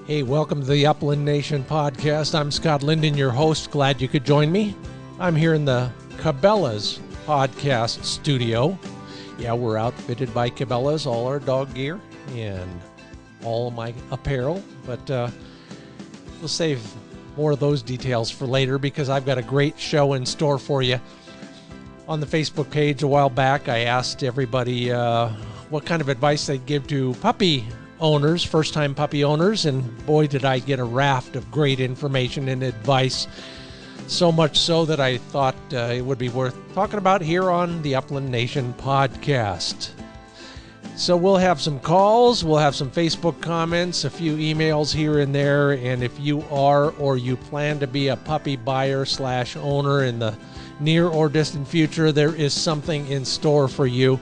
Hey, welcome to the Upland Nation podcast. I'm Scott Linden, your host. Glad you could join me. I'm here in the Cabela's podcast studio. Yeah, we're outfitted by Cabela's, all our dog gear and all of my apparel. But we'll save more of those details for later because I've got a great show in store for you. On the Facebook page a while back, I asked everybody what kind of advice they'd give to puppy owners, first-time puppy owners, and boy, did I get a raft of great information and advice. So much so that I thought it would be worth talking about here on the Upland Nation podcast. So we'll have some calls, we'll have some Facebook comments, a few emails here and there, and if you are or you plan to be a puppy buyer / owner in the near or distant future, there is something in store for you.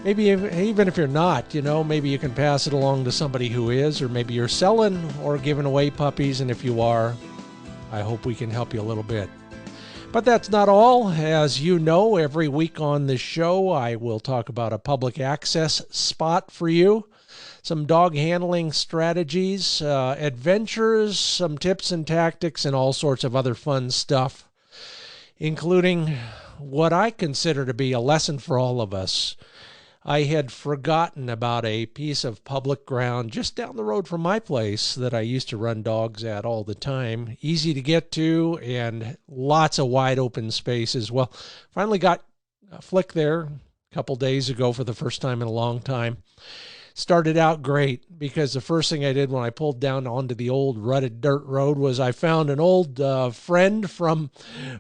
Maybe even if you're not, maybe you can pass it along to somebody who is, or maybe you're selling or giving away puppies, and if you are, I hope we can help you a little bit. But that's not all. As you know, every week on this show, I will talk about a public access spot for you, some dog handling strategies, adventures, some tips and tactics, and all sorts of other fun stuff, including what I consider to be a lesson for all of us. I had forgotten about a piece of public ground just down the road from my place that I used to run dogs at all the time. Easy to get to and lots of wide open spaces. Well, finally got a flick there a couple days ago for the first time in a long time. Started out great because the first thing I did when I pulled down onto the old rutted dirt road was I found an old friend from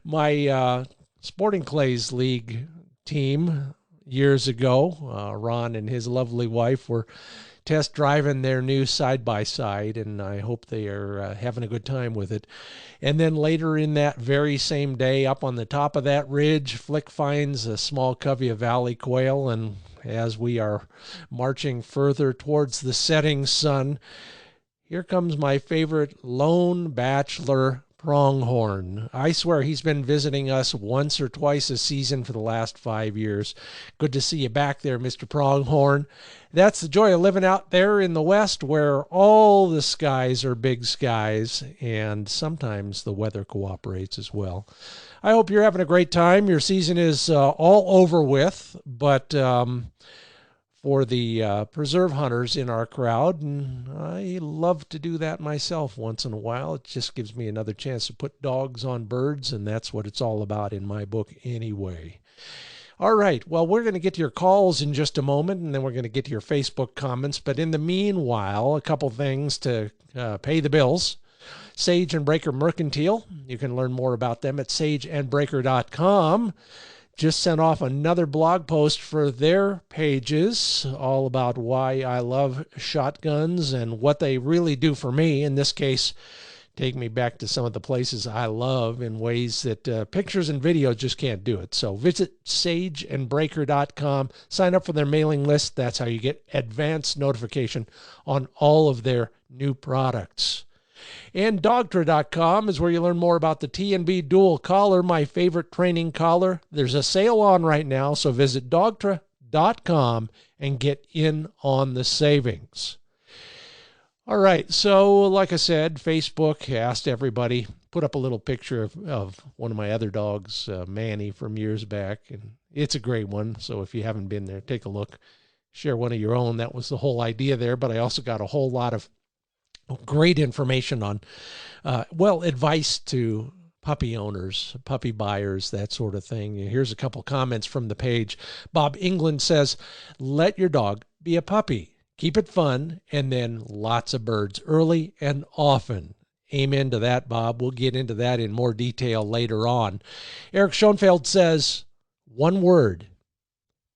my Sporting Clays League team years ago. Ron and his lovely wife were test driving their new side-by-side, and I hope they are having a good time with it. And then later in that very same day, up on the top of that ridge, Flick finds a small covey of valley quail, and as we are marching further towards the setting sun, here comes my favorite lone bachelor pronghorn. I swear he's been visiting us once or twice a season for the last 5 years. Good to see you back there, Mr. Pronghorn. That's the joy of living out there in the West where all the skies are big skies and sometimes the weather cooperates as well. I hope you're having a great time. Your season is all over with, but for the preserve hunters in our crowd, and I love to do that myself once in a while. It just gives me another chance to put dogs on birds, and that's what it's all about in my book anyway. All right, well, we're going to get to your calls in just a moment, and then we're going to get to your Facebook comments. But in the meanwhile, a couple things to pay the bills. Sage and Breaker Mercantile. You can learn more about them at sageandbreaker.com. Just sent off another blog post for their pages, all about why I love shotguns and what they really do for me. In this case, take me back to some of the places I love in ways that pictures and video just can't do it. So visit sageandbreaker.com, sign up for their mailing list. That's how you get advance notification on all of their new products. And Dogtra.com is where you learn more about the T&B Dual Collar, my favorite training collar. There's a sale on right now, so visit Dogtra.com and get in on the savings. All right, so like I said, Facebook asked everybody, put up a little picture of one of my other dogs, Manny, from years back, and it's a great one, so if you haven't been there, take a look. Share one of your own. That was the whole idea there, but I also got a whole lot of great information on, advice to puppy owners, puppy buyers, that sort of thing. Here's a couple comments from the page. Bob England says, let your dog be a puppy. Keep it fun, and then lots of birds, early and often. Amen to that, Bob. We'll get into that in more detail later on. Eric Schoenfeld says, one word,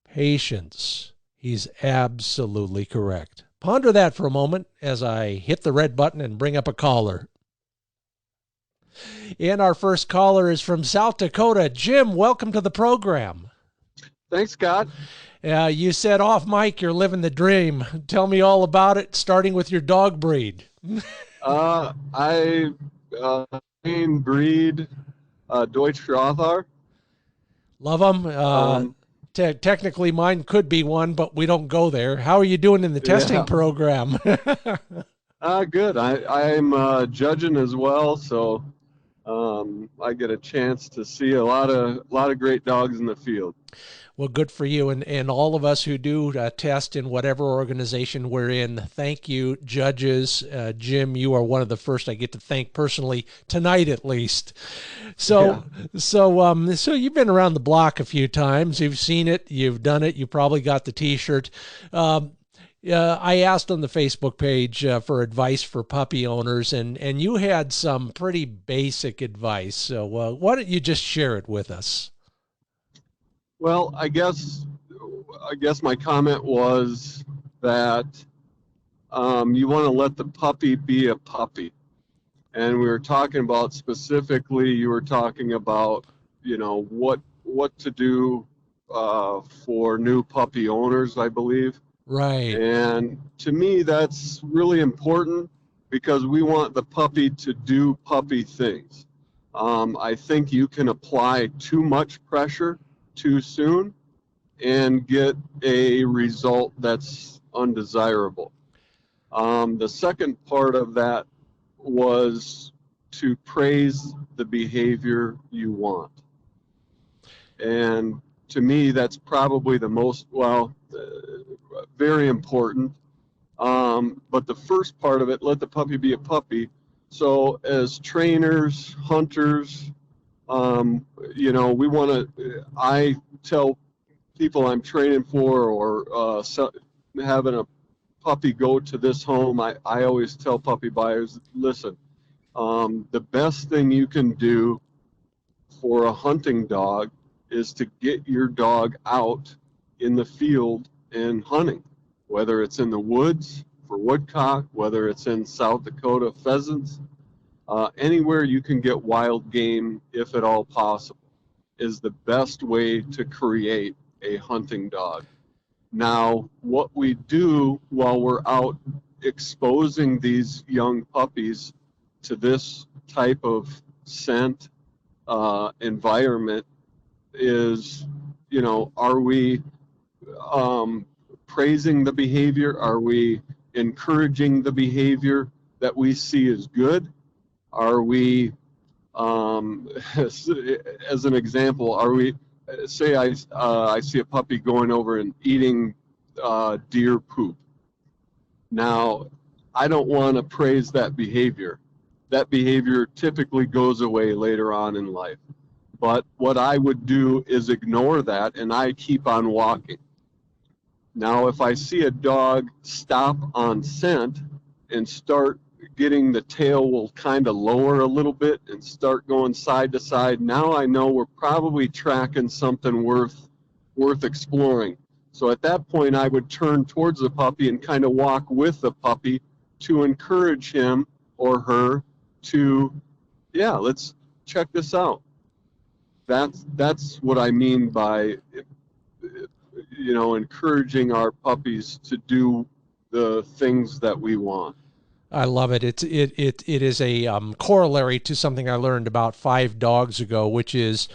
patience. He's absolutely correct. Ponder that for a moment as I hit the red button and bring up a caller. And our first caller is from South Dakota. Jim, welcome to the program. Thanks, Scott. You said off mic you're living the dream. Tell me all about it, starting with your dog breed. I breed Deutsch Rothaar. Love them. Technically, mine could be one, but we don't go there. How are you doing in the testing program? Good. I'm judging as well, so I get a chance to see a lot of great dogs in the field. Well, good for you. And all of us who do test in whatever organization we're in, thank you, judges. Jim, you are one of the first I get to thank personally tonight, at least. Yeah. So you've been around the block a few times. You've seen it. You've done it. You probably got the T-shirt. I asked on the Facebook page for advice for puppy owners, and you had some pretty basic advice. So why don't you just share it with us? Well, I guess my comment was that you want to let the puppy be a puppy. And we were talking about specifically, you were talking about, what to do for new puppy owners, I believe. Right. And to me, that's really important because we want the puppy to do puppy things. I think you can apply too much pressure too soon and get a result that's undesirable. The second part of that was to praise the behavior you want. And to me, that's probably the most, very important. But the first part of it, let the puppy be a puppy. So as trainers, hunters, we want to, I tell people I'm training for or having a puppy go to this home, I always tell puppy buyers, listen, the best thing you can do for a hunting dog is to get your dog out in the field and hunting, whether it's in the woods for woodcock, whether it's in South Dakota pheasants, anywhere you can get wild game, if at all possible, is the best way to create a hunting dog. Now, what we do while we're out exposing these young puppies to this type of scent environment is, are we praising the behavior? Are we encouraging the behavior that we see as good? Are we, as an example, are we, say I see a puppy going over and eating deer poop. Now, I don't want to praise that behavior. That behavior typically goes away later on in life. But what I would do is ignore that and I keep on walking. Now, if I see a dog stop on scent and start getting the tail will kind of lower a little bit and start going side to side, now I know we're probably tracking something worth exploring. So at that point, I would turn towards the puppy and kind of walk with the puppy to encourage him or her to, yeah, let's check this out. That's what I mean by, encouraging our puppies to do the things that we want. I love it. It is a corollary to something I learned about 5 dogs ago, which is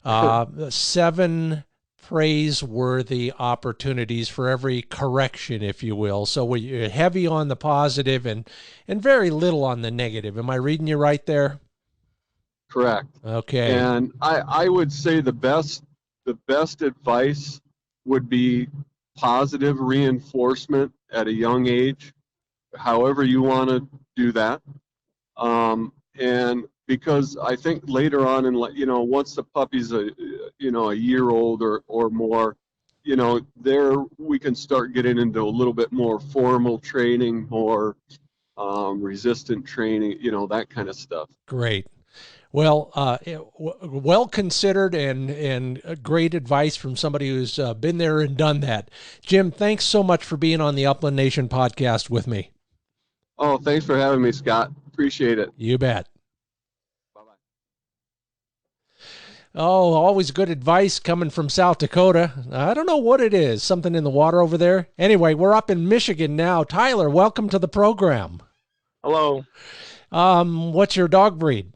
7 praiseworthy opportunities for every correction, if you will. So we're heavy on the positive and very little on the negative. Am I reading you right there? Correct. Okay. And I would say the best advice would be positive reinforcement at a young age, however you want to do that. And because I think later on in, once the puppy's a year old or more, there we can start getting into a little bit more formal training, more resistant training, that kind of stuff. Great. Well, well considered and great advice from somebody who's been there and done that. Jim, thanks so much for being on the Upland Nation podcast with me. Oh, thanks for having me, Scott. Appreciate it. You bet. Bye-bye. Oh, always good advice coming from South Dakota. I don't know what it is, something in the water over there. Anyway, we're up in Michigan now. Tyler, welcome to the program. Hello. What's your dog breed?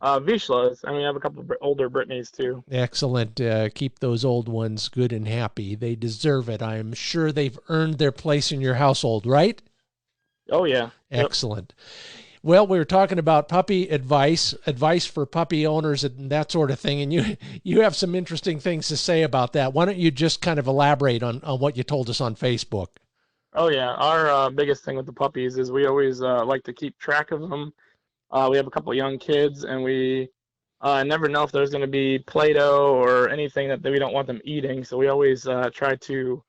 Vishlas. I have a couple of older Britneys too. Excellent. Keep those old ones good and happy. They deserve it. I'm sure they've earned their place in your household, right? Oh yeah. Yep. Excellent. Well, we were talking about puppy advice for puppy owners and that sort of thing. And you have some interesting things to say about that. Why don't you just kind of elaborate on what you told us on Facebook? Oh yeah. Our biggest thing with the puppies is we always like to keep track of them. We have a couple young kids, and we never know if there's going to be Play-Doh or anything that we don't want them eating. So we always try to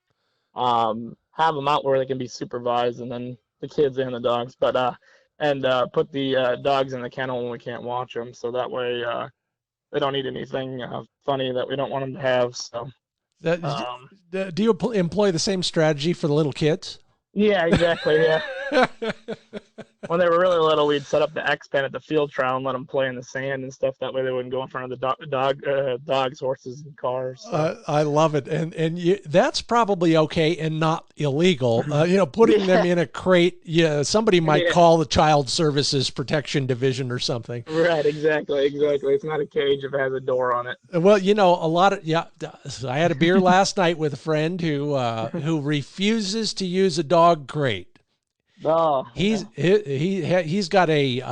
have them out where they can be supervised, and then the kids and the dogs. But put the dogs in the kennel when we can't watch them, so that way they don't eat anything funny that we don't want them to have. So, do you employ the same strategy for the little kids? Yeah, exactly. Yeah. When they were really little, we'd set up the X pen at the field trial and let them play in the sand and stuff. That way, they wouldn't go in front of the dogs, horses, and cars. So. I love it, and that's probably okay and not illegal. Putting them in a crate. Yeah, somebody might call the Child Services Protection Division or something. Right. Exactly. It's not a cage if it has a door on it. Well, a lot of I had a beer last night with a friend who refuses to use a dog crate. Oh, he's got a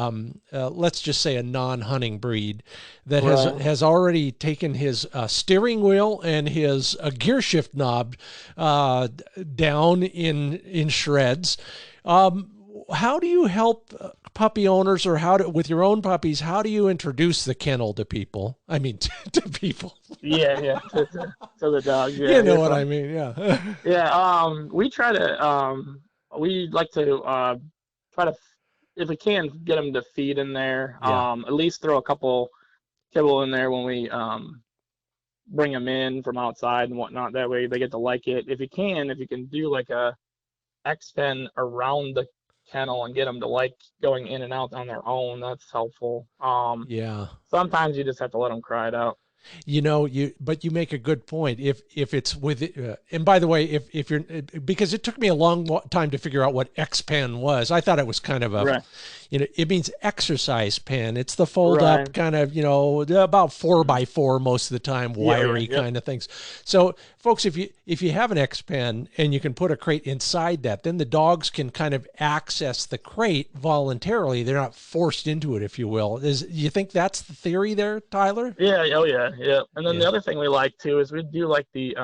let's just say a non-hunting breed that has already taken his steering wheel and his gear shift knob down in shreds. How do you help puppy owners, or with your own puppies? How do you introduce the kennel to people? I mean, to people. Yeah, to the dogs. Yeah, you know what I mean? Yeah. Yeah. We try to. We like to try to, if we can, get them to feed in there. Yeah. At least throw a couple kibble in there when we bring them in from outside and whatnot. That way they get to like it. If you can do like a X pen around the kennel and get them to like going in and out on their own, that's helpful. Yeah. Sometimes you just have to let them cry it out. But you make a good point. If it's with, and by the way, if you're, because it took me a long time to figure out what X pen was. I thought it was kind of a, it means exercise pen. It's the fold up kind of, about 4x4 most of the time, wiry kind of things. So folks, if you have an X pen and you can put a crate inside that, then the dogs can kind of access the crate voluntarily. They're not forced into it, if you will. You think that's the theory there, Tyler? Yeah. Oh yeah. Yeah. And then the other thing we like too is we do like the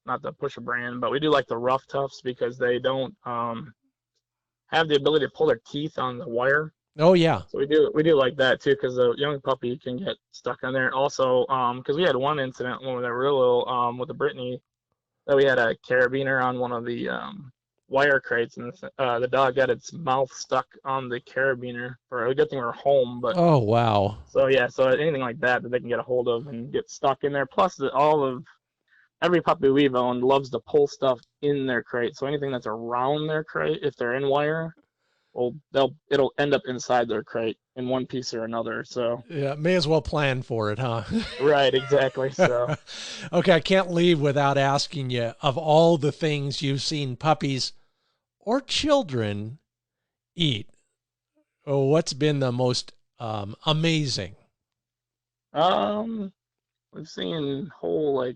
not to push a brand, but we do like the rough toughs because they don't have the ability to pull their teeth on the wire. Oh yeah. So we do like that too, because the young puppy can get stuck on there. Also, because we had one incident when they were real little with the Brittany, that we had a carabiner on one of the wire crates, and the dog got its mouth stuck on the carabiner. For a good thing we were home, but oh wow. So so anything like that they can get a hold of and get stuck in there. Plus, every puppy we've owned loves to pull stuff in their crate. So anything that's around their crate, if they're in wire, it'll end up inside their crate in one piece or another. So yeah, may as well plan for it, huh? Right, exactly. So okay, I can't leave without asking you, of all the things you've seen puppies or children eat, what's been the most amazing? We've seen whole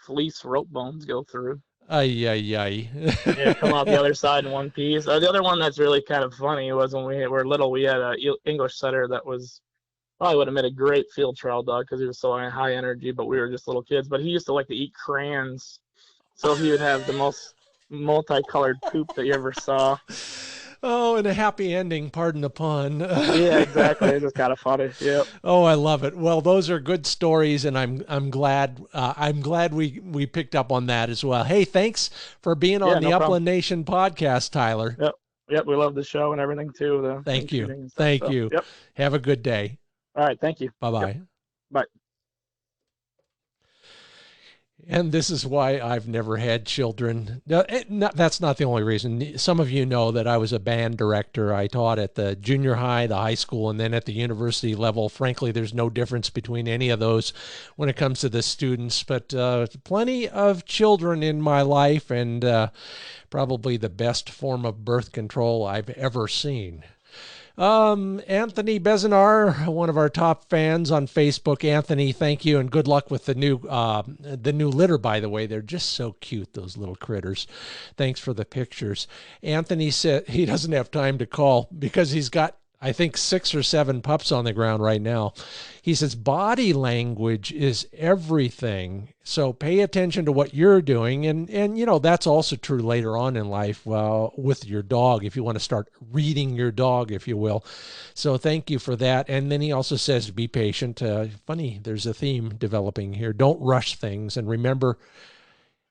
fleece rope bones go through. Ay. Yeah, come out the other side in one piece. The other one that's really kind of funny was when we were little, we had an English setter that probably would have made a great field trial dog because he was so high energy, but we were just little kids. But he used to like to eat crayons, so he would have the most multicolored poop that you ever saw. Oh, and a happy ending, pardon the pun. Yeah, exactly. It's just kind of funny. Yep. Oh, I love it. Well, those are good stories, and I'm glad we picked up on that as well. Hey, thanks for being on the Upland Nation podcast, Tyler. Yep. We love the show and everything too. Thank you. Thank you. Yep. Have a good day. All right. Thank you. Bye-bye. Yep. Bye. And this is why I've never had children. That's not the only reason. Some of you know that I was a band director. I taught at the junior high, the high school, and then at the university level. Frankly, there's no difference between any of those when it comes to the students. But plenty of children in my life, and probably the best form of birth control I've ever seen. Anthony Bezinar, one of our top fans on Facebook. Anthony, thank you, and good luck with the new litter. By the way, they're just so cute, those little critters. Thanks for the pictures. Anthony said he doesn't have time to call because he's got, I think, 6 or 7 pups on the ground right now. He says body language is everything. So pay attention to what you're doing. And you know, that's also true later on in life with your dog, if you want to start reading your dog, if you will. So thank you for that. And then he also says, be patient. Funny, there's a theme developing here. Don't rush things. And remember,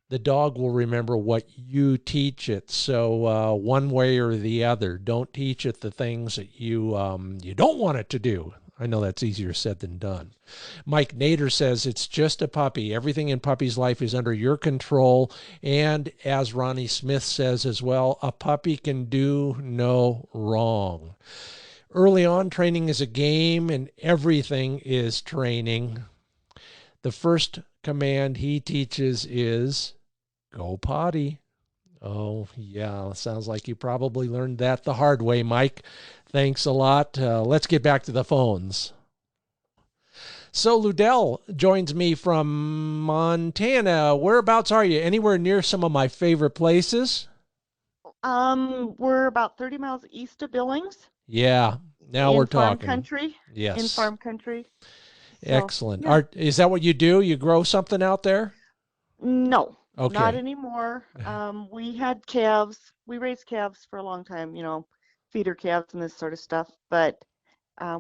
the dog will remember what you teach it. So one way or the other, don't teach it the things that you don't want it to do. I know that's easier said than done. Mike Nader says it's just a puppy. Everything in puppy's life is under your control. And as Ronnie Smith says as well, a puppy can do no wrong. Early on, training is a game and everything is training. The first command he teaches is go potty. Oh, yeah, sounds like you probably learned that the hard way, Mike. Thanks a lot. Let's get back to the phones. So Ludell joins me from Montana. Whereabouts are you? Anywhere near some of my favorite places? We're about 30 miles east of Billings. Yeah, now we're talking. In farm country. Yes. In farm country. So, excellent. yeah. Is that what you do? You grow something out there? No, okay. Not anymore. We had calves. We raised calves for a long time, you know, feeder calves and this sort of stuff. But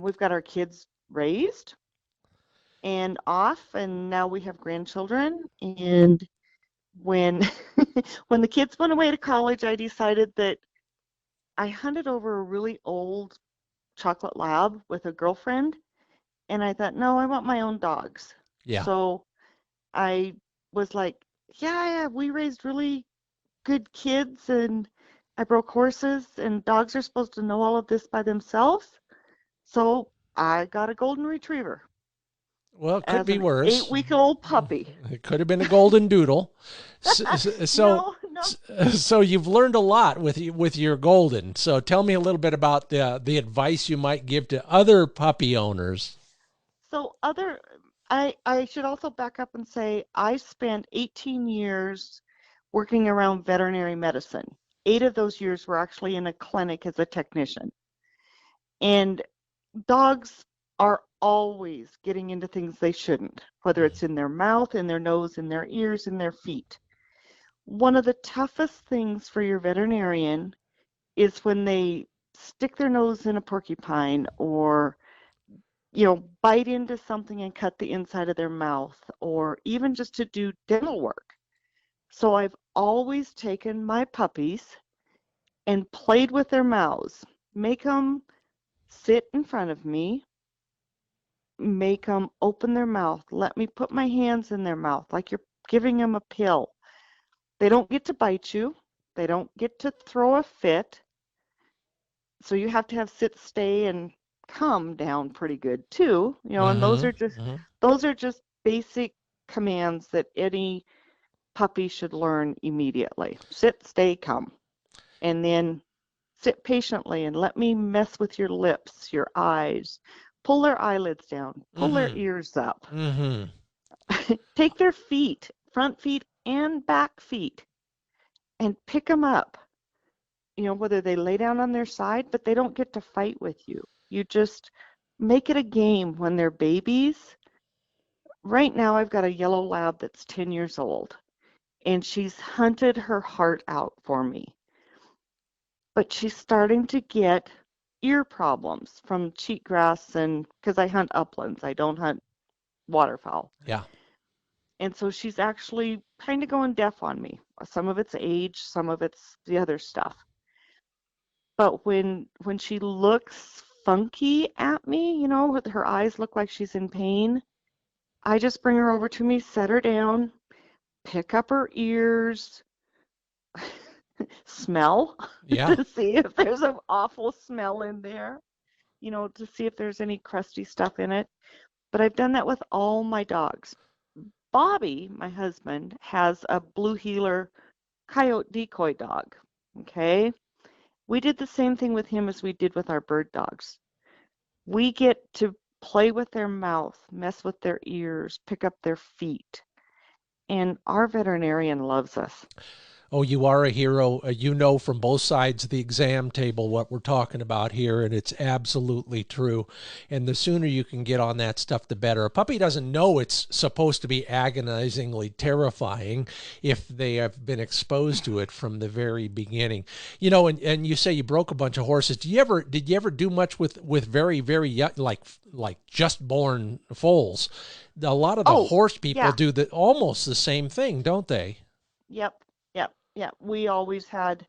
we've got our kids raised and off, and now we have grandchildren. And when when the kids went away to college, I decided that I hunted over a really old chocolate lab with a girlfriend, and I thought, no, I want my own dogs. Yeah. So I was like, yeah, we raised really good kids, and I broke horses, and dogs are supposed to know all of this by themselves. So I got a golden retriever. Well, it could be worse. 8-week-old puppy. It could have been a golden doodle. So you've learned a lot with your golden. So tell me a little bit about the advice you might give to other puppy owners. So I should also back up and say I spent 18 years working around veterinary medicine. 8 of those years were actually in a clinic as a technician. And dogs are always getting into things they shouldn't, whether it's in their mouth, in their nose, in their ears, in their feet. One of the toughest things for your veterinarian is when they stick their nose in a porcupine or, you know, bite into something and cut the inside of their mouth, or even just to do dental work. So I've always taken my puppies and played with their mouths, make them sit in front of me, make them open their mouth, let me put my hands in their mouth like you're giving them a pill. They don't get to bite you. They don't get to throw a fit. So you have to have sit, stay, and calm down pretty good too. You know, and those are just basic commands that any puppy should learn immediately. Sit, stay, come. And then sit patiently and let me mess with your lips, your eyes. Pull their eyelids down, pull their ears up. Take their feet, front feet and back feet, and pick them up. You know, whether they lay down on their side, but they don't get to fight with you. You just make it a game when they're babies. Right now, I've got a yellow lab that's 10 years old, and she's hunted her heart out for me. But she's starting to get ear problems from cheatgrass, and because I hunt uplands, I don't hunt waterfowl. Yeah. And so she's actually kind of going deaf on me. Some of it's age, some of it's the other stuff. But when she looks funky at me, you know, with her eyes look like she's in pain, I just bring her over to me, set her down, pick up her ears, smell to see if there's an awful smell in there, you know, to see if there's any crusty stuff in it. But I've done that with all my dogs. Bobby, my husband, has a blue heeler coyote decoy dog, okay? We did the same thing with him as we did with our bird dogs. We get to play with their mouth, mess with their ears, pick up their feet. And our veterinarian loves us. Oh, you are a hero. You know from both sides of the exam table what we're talking about here, and it's absolutely true. And the sooner you can get on that stuff, the better. A puppy doesn't know it's supposed to be agonizingly terrifying if they have been exposed to it from the very beginning. You know, and you say you broke a bunch of horses. Did you ever do much with very, very young, like just born foals? A lot of the horse people do almost the same thing, don't they? Yep. Yeah, we always had,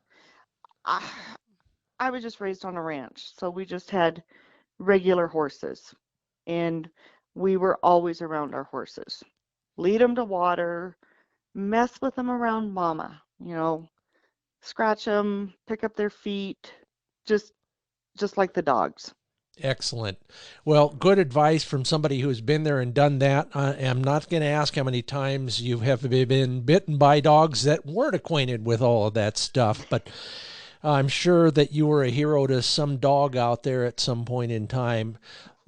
I was just raised on a ranch, so we just had regular horses, and we were always around our horses. Lead them to water, mess with them around mama, scratch them, pick up their feet, just like the dogs. Excellent. Well, good advice from somebody who's been there and done that. I'm not going to ask how many times you have been bitten by dogs that weren't acquainted with all of that stuff, but I'm sure that you were a hero to some dog out there at some point in time.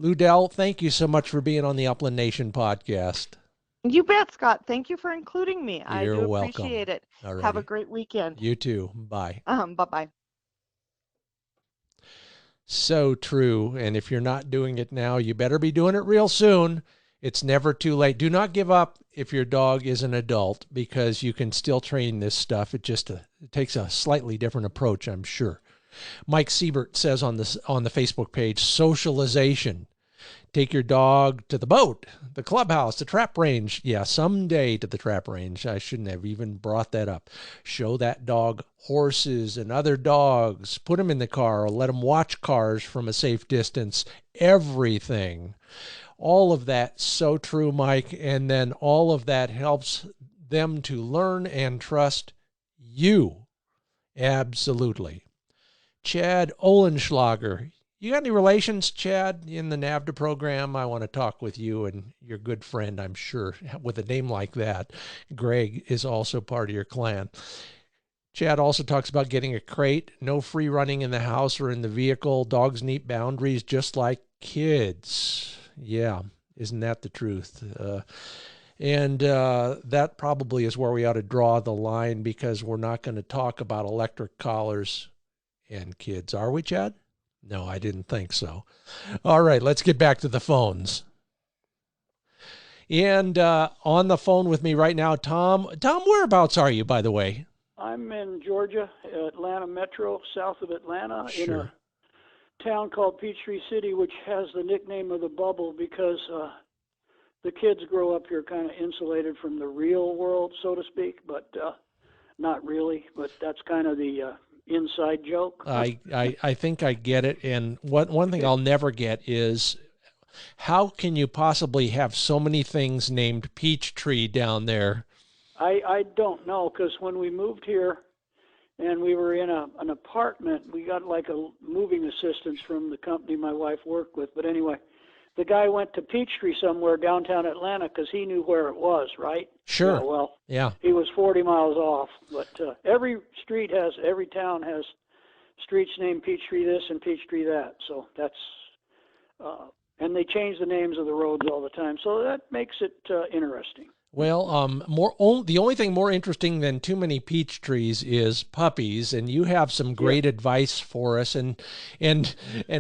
Ludell, thank you so much for being on the Upland Nation podcast. You bet, Scott. Thank you for including me. I do welcome. Appreciate it. Alrighty. Have a great weekend. You too. Bye. Bye-bye. So true. And if you're not doing it now, you better be doing it real soon. It's never too late. Do not give up if your dog is an adult, because you can still train this stuff. It takes a slightly different approach, I'm sure. Mike Siebert says on the Facebook page, socialization. Take your dog to the boat, the clubhouse, the trap range. Yeah, someday to the trap range. I shouldn't have even brought that up. Show that dog horses and other dogs. Put them in the car or let them watch cars from a safe distance. Everything. All of that, so true, Mike. And then all of that helps them to learn and trust you. Absolutely. Chad Olenschlager. You got any relations, Chad, in the NAVDA program? I want to talk with you and your good friend, I'm sure, with a name like that. Greg is also part of your clan. Chad also talks about getting a crate, no free running in the house or in the vehicle. Dogs need boundaries just like kids. Yeah, isn't that the truth? And that probably is where we ought to draw the line, because we're not going to talk about electric collars and kids. Are we, Chad? No, I didn't think so. All right, let's get back to the phones. And on the phone with me right now, Tom. Tom, whereabouts are you, by the way? I'm in Georgia, Atlanta Metro, south of Atlanta, Sure. in a town called Peachtree City, which has the nickname of the bubble because the kids grow up here kind of insulated from the real world, so to speak, but not really. But that's kind of the inside joke. I think I get it. And one thing I'll never get is, how can you possibly have so many things named Peachtree down there? I don't know, because when we moved here and we were in an apartment, we got like a moving assistance from the company my wife worked with. But anyway, the guy went to Peachtree somewhere downtown Atlanta because he knew where it was, right? Sure. Yeah, well, yeah. He was 40 miles off. But every town has streets named Peachtree this and Peachtree that. So that's, and they change the names of the roads all the time. So that makes it interesting. Well, the only thing more interesting than too many peach trees is puppies, and you have some great advice for us. And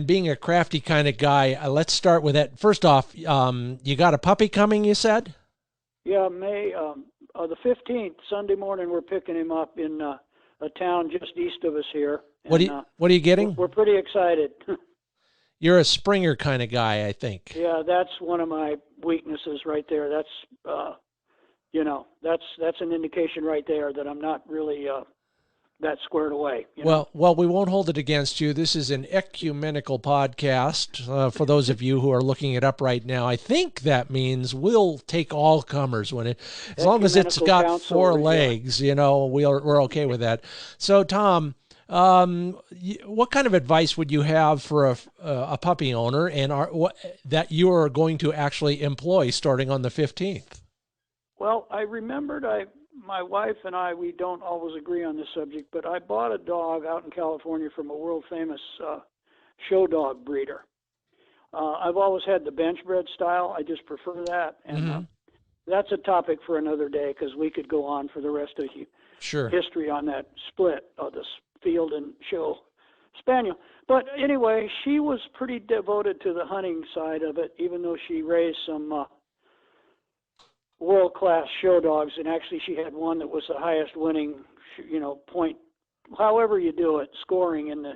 being a crafty kind of guy, let's start with that. First off, you got a puppy coming, you said? Yeah, May the 15th, Sunday morning. We're picking him up in a town just east of us here. What are you getting? We're pretty excited. You're a Springer kind of guy, I think. Yeah, that's one of my weaknesses right there. That's that's an indication right there that I'm not really that squared away. Well, we won't hold it against you. This is an ecumenical podcast. For those of you who are looking it up right now, I think that means we'll take all comers as long as it's got four legs. We're okay with that. So, Tom, what kind of advice would you have for a puppy owner that you are going to actually employ starting on the 15th? Well, I remembered I my wife and I, we don't always agree on this subject, but I bought a dog out in California from a world famous show dog breeder. I've always had the bench bred style. I just prefer that. And that's a topic for another day because we could go on for the rest of Sure. history on that split of the field and show spaniel. But anyway, she was pretty devoted to the hunting side of it, even though she raised some world-class show dogs. And actually, she had one that was the highest winning, point, however you do it, scoring in the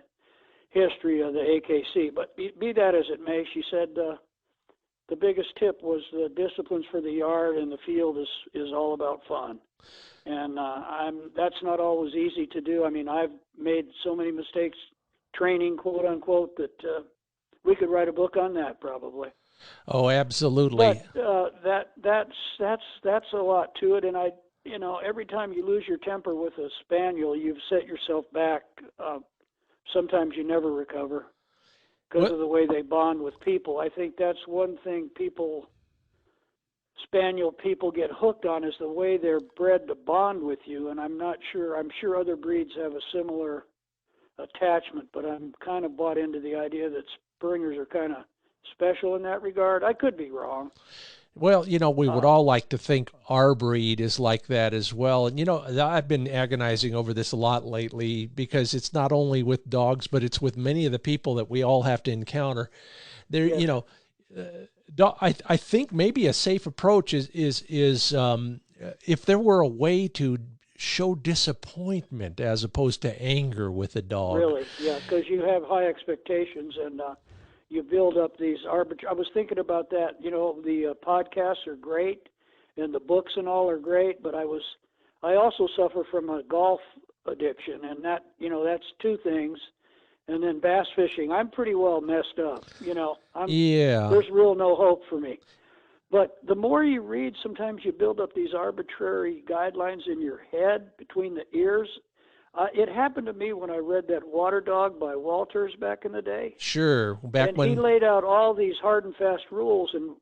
history of the AKC. But be that as it may, she said the biggest tip was the disciplines for the yard and the field is all about fun. And that's not always easy to do. I mean, I've made so many mistakes training, quote unquote, that we could write a book on that probably. Oh, absolutely. But that's a lot to it. And every time you lose your temper with a spaniel, you've set yourself back. Sometimes you never recover because of the way they bond with people. I think that's one thing spaniel people get hooked on is the way they're bred to bond with you. And I'm sure other breeds have a similar attachment, but I'm kind of bought into the idea that springers are kind of special in that regard. I could be wrong. Well, we would all like to think our breed is like that as well. And, I've been agonizing over this a lot lately because it's not only with dogs, but it's with many of the people that we all have to encounter. There, Yes. I think maybe a safe approach is if there were a way to show disappointment as opposed to anger with a dog. Really, yeah, because you have high expectations and you build up these I was thinking about that. The podcasts are great and the books and all are great, but I also suffer from a golf addiction, and that's two things. And then bass fishing, I'm pretty well messed up. There's real no hope for me. But the more you read, sometimes you build up these arbitrary guidelines in your head between the ears. It happened to me when I read that Water Dog by Walters back in the day. Sure. He laid out all these hard and fast rules, and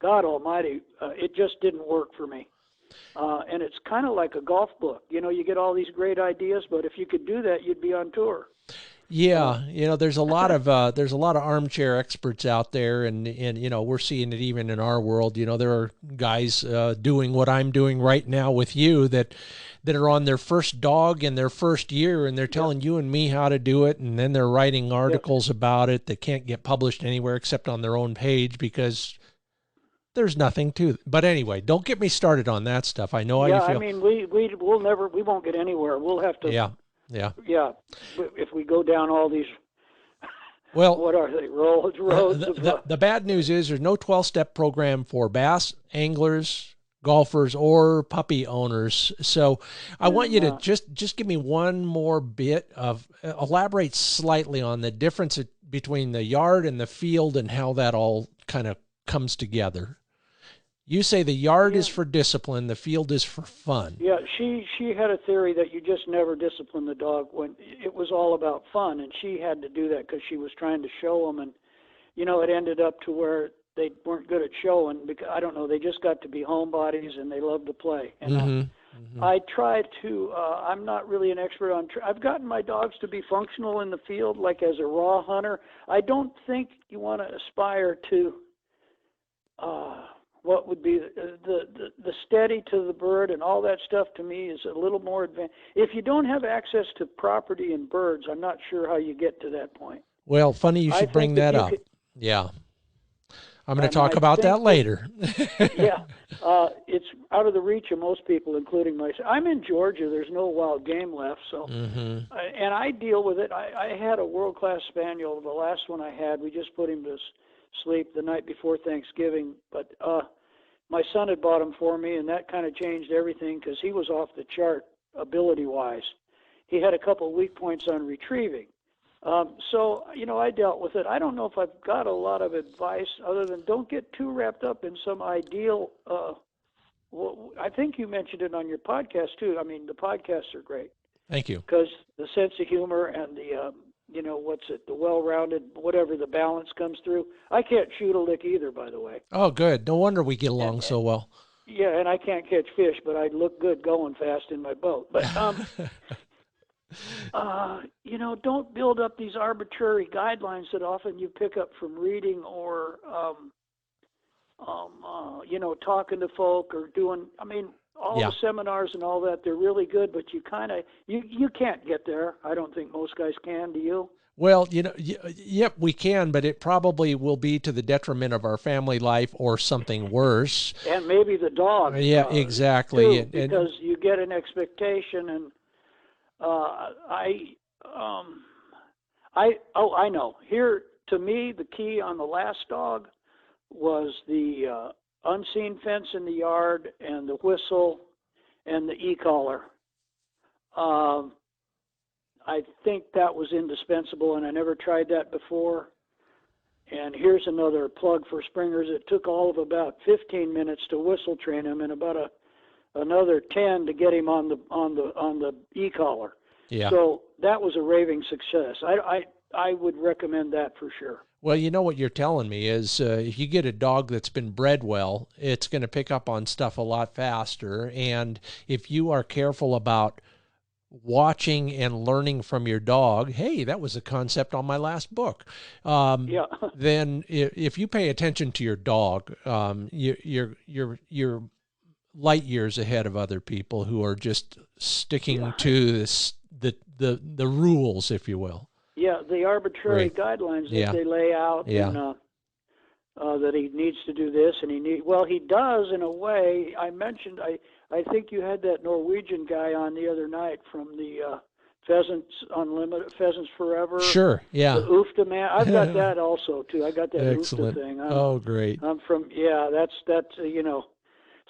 God almighty, it just didn't work for me. And it's kind of like a golf book. You get all these great ideas, but if you could do that, you'd be on tour. Yeah, there's a lot of armchair experts out there, and we're seeing it even in our world. There are guys doing what I'm doing right now with you that are on their first dog in their first year, and they're telling you and me how to do it, and then they're writing articles about it that can't get published anywhere except on their own page because there's nothing to it. But anyway, don't get me started on that stuff. I know how you feel. I mean, we won't get anywhere. We'll have to. Yeah. If we go down all these, well, what are they? Roads. The bad news is there's no 12-step program for bass anglers, golfers, or puppy owners. So I want you to just give me one more bit of elaborate slightly on the difference between the yard and the field and how that all kind of comes together. You say the yard is for discipline, the field is for fun. Yeah, she had a theory that you just never discipline the dog when it was all about fun, and she had to do that because she was trying to show them, and it ended up to where they weren't good at showing because I don't know, they just got to be homebodies and they loved to play. And I try to. I'm not really an expert on. I've gotten my dogs to be functional in the field, like as a raw hunter. I don't think you want to aspire to. What would be the steady to the bird and all that stuff to me is a little more advanced. If you don't have access to property and birds, I'm not sure how you get to that point. Well, funny you should bring that up. Yeah. I'm going to talk about that later. It's out of the reach of most people, including myself. I'm in Georgia. There's no wild game left, so and I deal with it. I had a world-class spaniel. The last one I had, we just put him to sleep the night before Thanksgiving, but my son had bought him for me, and that kind of changed everything because he was off the chart ability-wise. He had a couple of weak points on retrieving. So, I dealt with it. I don't know if I've got a lot of advice other than don't get too wrapped up in some ideal. I think you mentioned it on your podcast, too. I mean, the podcasts are great. Thank you. Because the sense of humor and the the well-rounded, whatever the balance comes through. I can't shoot a lick either, by the way. Oh, good. No wonder we get along so well. Yeah, and I can't catch fish, but I look good going fast in my boat. But don't build up these arbitrary guidelines that often you pick up from reading or talking to folk or doing. I mean, all Yeah. the seminars and all that, they're really good, but you kind of you can't get there. I don't think most guys can. Do you? Well, yep, we can, but it probably will be to the detriment of our family life or something worse. And maybe the dog. Yeah, exactly. Too, because you get an expectation, and I know. Here, to me, the key on the last dog was the unseen fence in the yard and the whistle and the e-collar. I think that was indispensable, and I never tried that before. And here's another plug for springers. It took all of about 15 minutes to whistle train him, and about another 10 to get him on the e-collar. Yeah. So that was a raving success. I would recommend that for sure. Well, you know what you're telling me is if you get a dog that's been bred well, it's going to pick up on stuff a lot faster. And if you are careful about watching and learning from your dog, hey, that was a concept on my last book. Then if you pay attention to your dog, you're light years ahead of other people who are just sticking to the rules, if you will. Yeah, the arbitrary guidelines that they lay out, and that he needs to do this, and he does in a way. I mentioned, I think you had that Norwegian guy on the other night from the Pheasants Unlimited, Pheasants Forever. Sure, yeah. The UFTA man. I've got that also too. I got that Excellent. UFTA thing. Great. I'm from that's.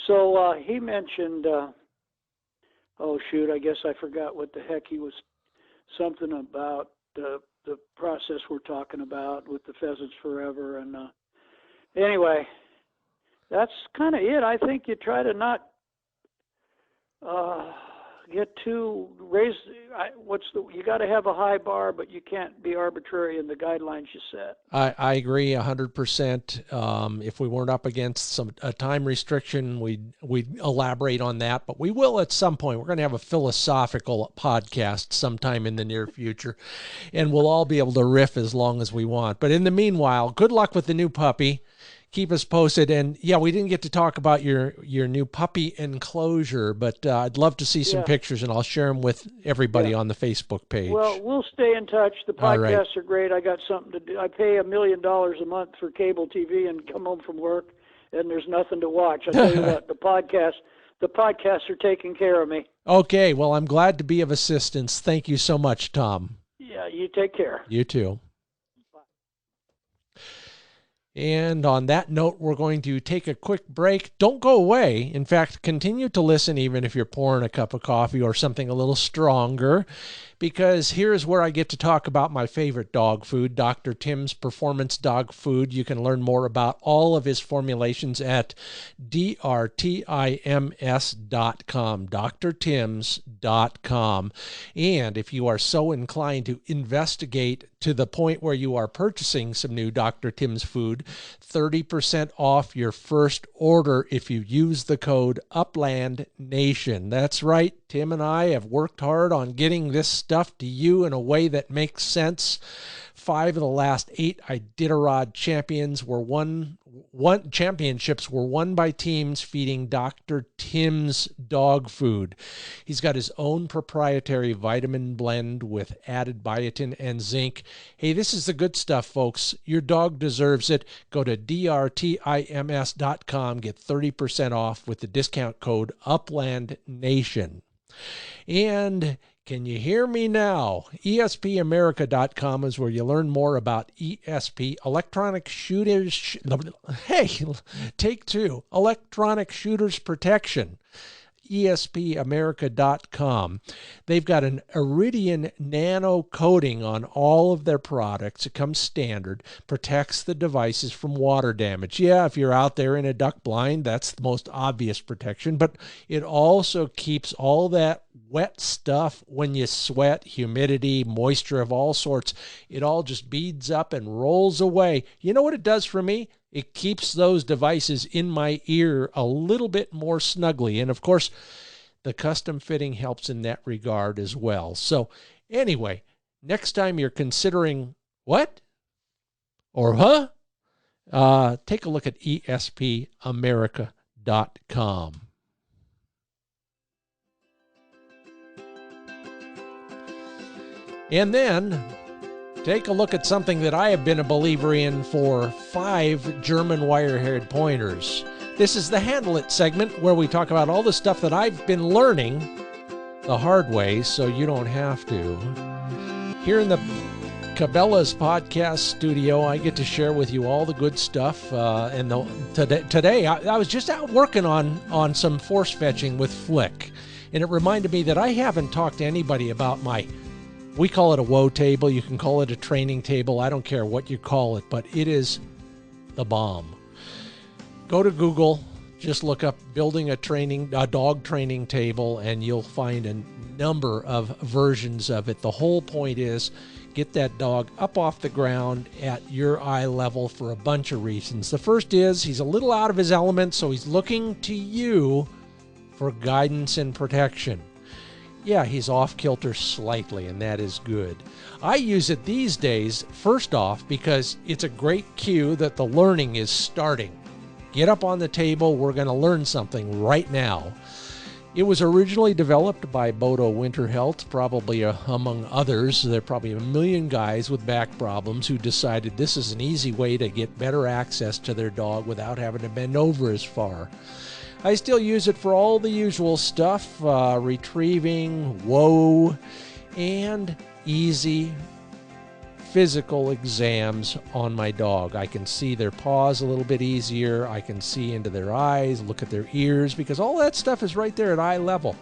So he mentioned. Oh shoot! I guess I forgot what the heck he was. Something about the process we're talking about with the Pheasants Forever, and anyway, that's kind of it. I think you try to not get too raised. You got to have a high bar, but you can't be arbitrary in the guidelines you set. I agree 100%. If we weren't up against a time restriction, we'd elaborate on that, but we will at some point. We're going to have a philosophical podcast sometime in the near future, and we'll all be able to riff as long as we want. But in the meanwhile, good luck with the new puppy. Keep us posted. And yeah, we didn't get to talk about your new puppy enclosure, but I'd love to see some pictures, and I'll share them with everybody on the Facebook page. Well, we'll stay in touch. The podcasts are great. I got something to do. I pay $1 million a month for cable TV and come home from work, and there's nothing to watch. I tell you what, the podcasts are taking care of me. Okay, well, I'm glad to be of assistance. Thank you so much, Tom. Yeah, you take care. You too. And on that note, we're going to take a quick break. Don't go away. In fact, continue to listen even if you're pouring a cup of coffee or something a little stronger, because here's where I get to talk about my favorite dog food, Dr. Tim's Performance Dog Food. You can learn more about all of his formulations at drtims.com, drtims.com. And if you are so inclined to investigate to the point where you are purchasing some new Dr. Tim's food, 30% off your first order if you use the code Upland Nation. That's right. Tim and I have worked hard on getting this stuff to you in a way that makes sense. 5 of the last 8 Iditarod championships were won by teams feeding Dr. Tim's dog food. He's got his own proprietary vitamin blend with added biotin and zinc. Hey, this is the good stuff, folks. Your dog deserves it. Go to drtims.com. Get 30% off with the discount code Upland Nation. And can you hear me now? ESPAmerica.com is where you learn more about ESP, electronic shooters. Hey, take 2, electronic shooters protection. ESPAmerica.com. They've got an Iridian nano coating on all of their products. It comes standard, protects the devices from water damage. Yeah, if you're out there in a duck blind, that's the most obvious protection, but it also keeps all that wet stuff when you sweat, humidity, moisture of all sorts. It all just beads up and rolls away. You know what it does for me? It keeps those devices in my ear a little bit more snugly. And of course, the custom fitting helps in that regard as well. So anyway, next time you're considering what or take a look at espamerica.com. And then take a look at something that I have been a believer in for 5 German wire-haired pointers. This is the Handle It segment where we talk about all the stuff that I've been learning the hard way so you don't have to. Here in the Cabela's podcast studio, I get to share with you all the good stuff. Today I was just out working on some force fetching with Flick, and it reminded me that I haven't talked to anybody about we call it a woe table. You can call it a training table. I don't care what you call it, but it is the bomb. Go to Google, just look up building a dog training table, and you'll find a number of versions of it. The whole point is get that dog up off the ground at your eye level for a bunch of reasons. The first is he's a little out of his element, so he's looking to you for guidance and protection. Yeah, he's off kilter slightly, and that is good. I use it these days, first off, because it's a great cue that the learning is starting. Get up on the table, we're going to learn something right now. It was originally developed by Bodo Winterhelt, probably among others. There are probably a million guys with back problems who decided this is an easy way to get better access to their dog without having to bend over as far. I still use it for all the usual stuff, retrieving, whoa, and easy physical exams on my dog. I can see their paws a little bit easier. I can see into their eyes, look at their ears, because all that stuff is right there at eye level.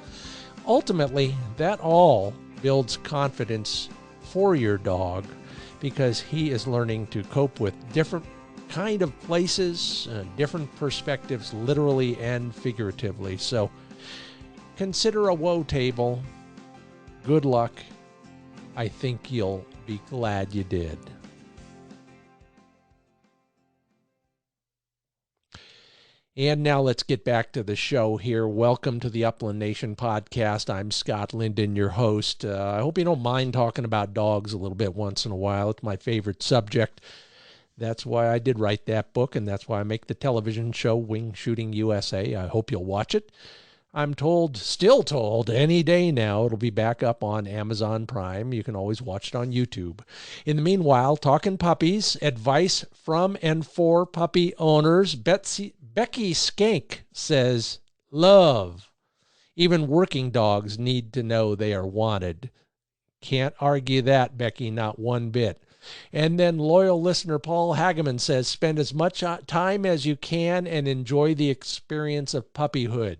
Ultimately, that all builds confidence for your dog because he is learning to cope with different kind of places, different perspectives, literally and figuratively. So consider a woe table. Good luck. I think you'll be glad you did. And now let's get back to the show here. Welcome to the Upland Nation podcast. I'm Scott Linden, your host. I hope you don't mind talking about dogs a little bit once in a while. It's my favorite subject. That's why I did write that book, and that's why I make the television show Wing Shooting USA. I hope you'll watch it. I'm still told, any day now, it'll be back up on Amazon Prime. You can always watch it on YouTube. In the meanwhile, talking puppies, advice from and for puppy owners. Becky Skank says, love. Even working dogs need to know they are wanted. Can't argue that, Becky, not one bit. And then loyal listener Paul Hageman says, spend as much time as you can and enjoy the experience of puppyhood.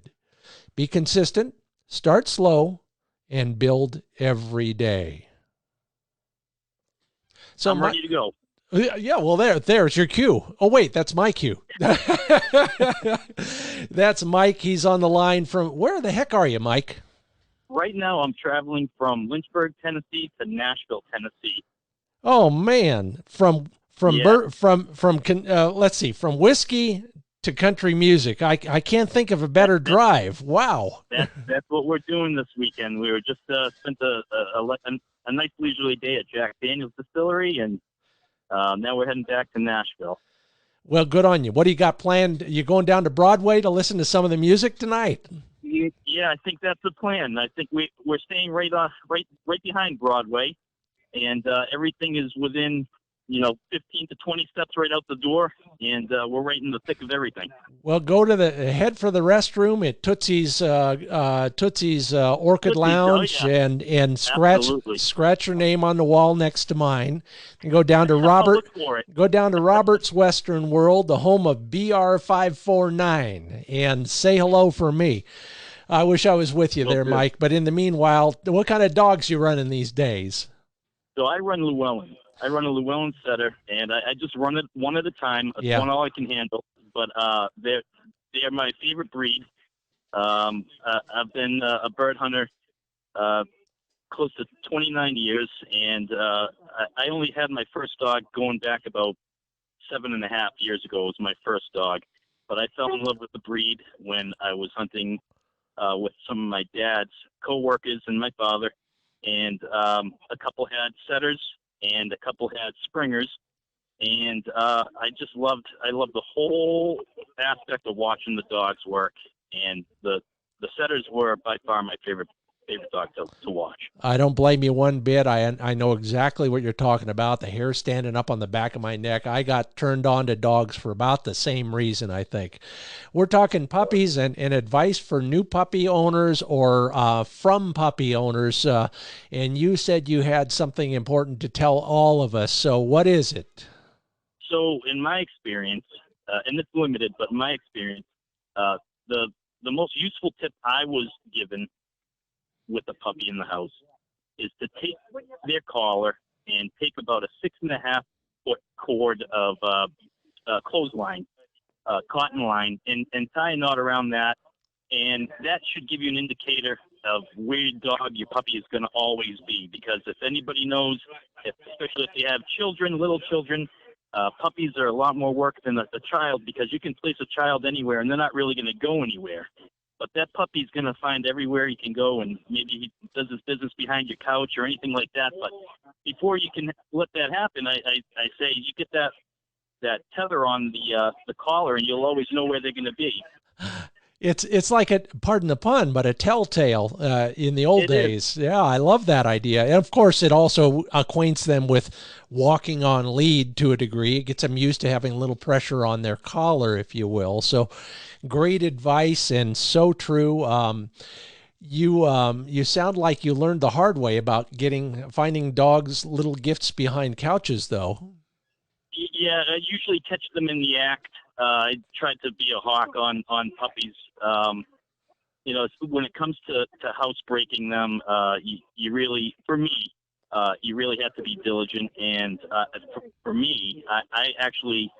Be consistent, start slow, and build every day. So I'm ready to go. Yeah, well, there's your cue. Oh, wait, that's my cue. That's Mike. He's on the line from, where the heck are you, Mike? Right now, I'm traveling from Lynchburg, Tennessee to Nashville, Tennessee. Oh man, from whiskey to country music. I can't think of a better drive. Wow. That's what we're doing this weekend. We were just spent a nice leisurely day at Jack Daniel's Distillery, and now we're heading back to Nashville. Well, good on you. What do you got planned? You going down to Broadway to listen to some of the music tonight? Yeah, I think that's the plan. I think we're staying right behind Broadway. And everything is within, 15 to 20 steps right out the door, and we're right in the thick of everything. Well, head for the restroom at Tootsie's Orchid Lounge, oh, yeah. and scratch your name on the wall next to mine, and go down to Robert's Western World, the home of BR549, and say hello for me. I wish I was with you there, Mike. But in the meanwhile, what kind of dogs you running these days? So I run Llewellyn. I run a Llewellyn setter, and I just run it one at a time. It's one all I can handle. But they're my favorite breed. I've been a bird hunter close to 29 years, and I only had my first dog going back about 7.5 years ago was my first dog. But I fell in love with the breed when I was hunting with some of my dad's coworkers and my father. And a couple had setters and a couple had springers. And I loved the whole aspect of watching the dogs work. And the setters were by far my favorite dog to watch. I don't blame you one bit. I know exactly what you're talking about. The hair standing up on the back of my neck. I got turned on to dogs for about the same reason, I think. We're talking puppies and advice for new puppy owners or from puppy owners. And you said you had something important to tell all of us. So what is it? So in my experience, and it's limited, but in my experience, the most useful tip I was given with a puppy in the house is to take their collar and take about a 6.5-foot cord of clothesline, cotton line, and tie a knot around that. And that should give you an indicator of where your puppy is going to always be. Because if anybody knows, especially if they have children, little children, puppies are a lot more work than a child, because you can place a child anywhere and they're not really going to go anywhere. But that puppy's going to find everywhere he can go, and maybe he does his business behind your couch or anything like that. But before you can let that happen, I say you get that tether on the collar, and you'll always know where they're going to be. It's like pardon the pun, but a telltale in the old days. Yeah, I love that idea. And of course, it also acquaints them with walking on lead to a degree. It gets them used to having a little pressure on their collar, if you will. So great advice and so true. You sound like you learned the hard way about finding dogs little gifts behind couches, though. Yeah, I usually catch them in the act. I tried to be a hawk on puppies. When it comes to housebreaking them, you really, for me, you really have to be diligent. And for me, I actually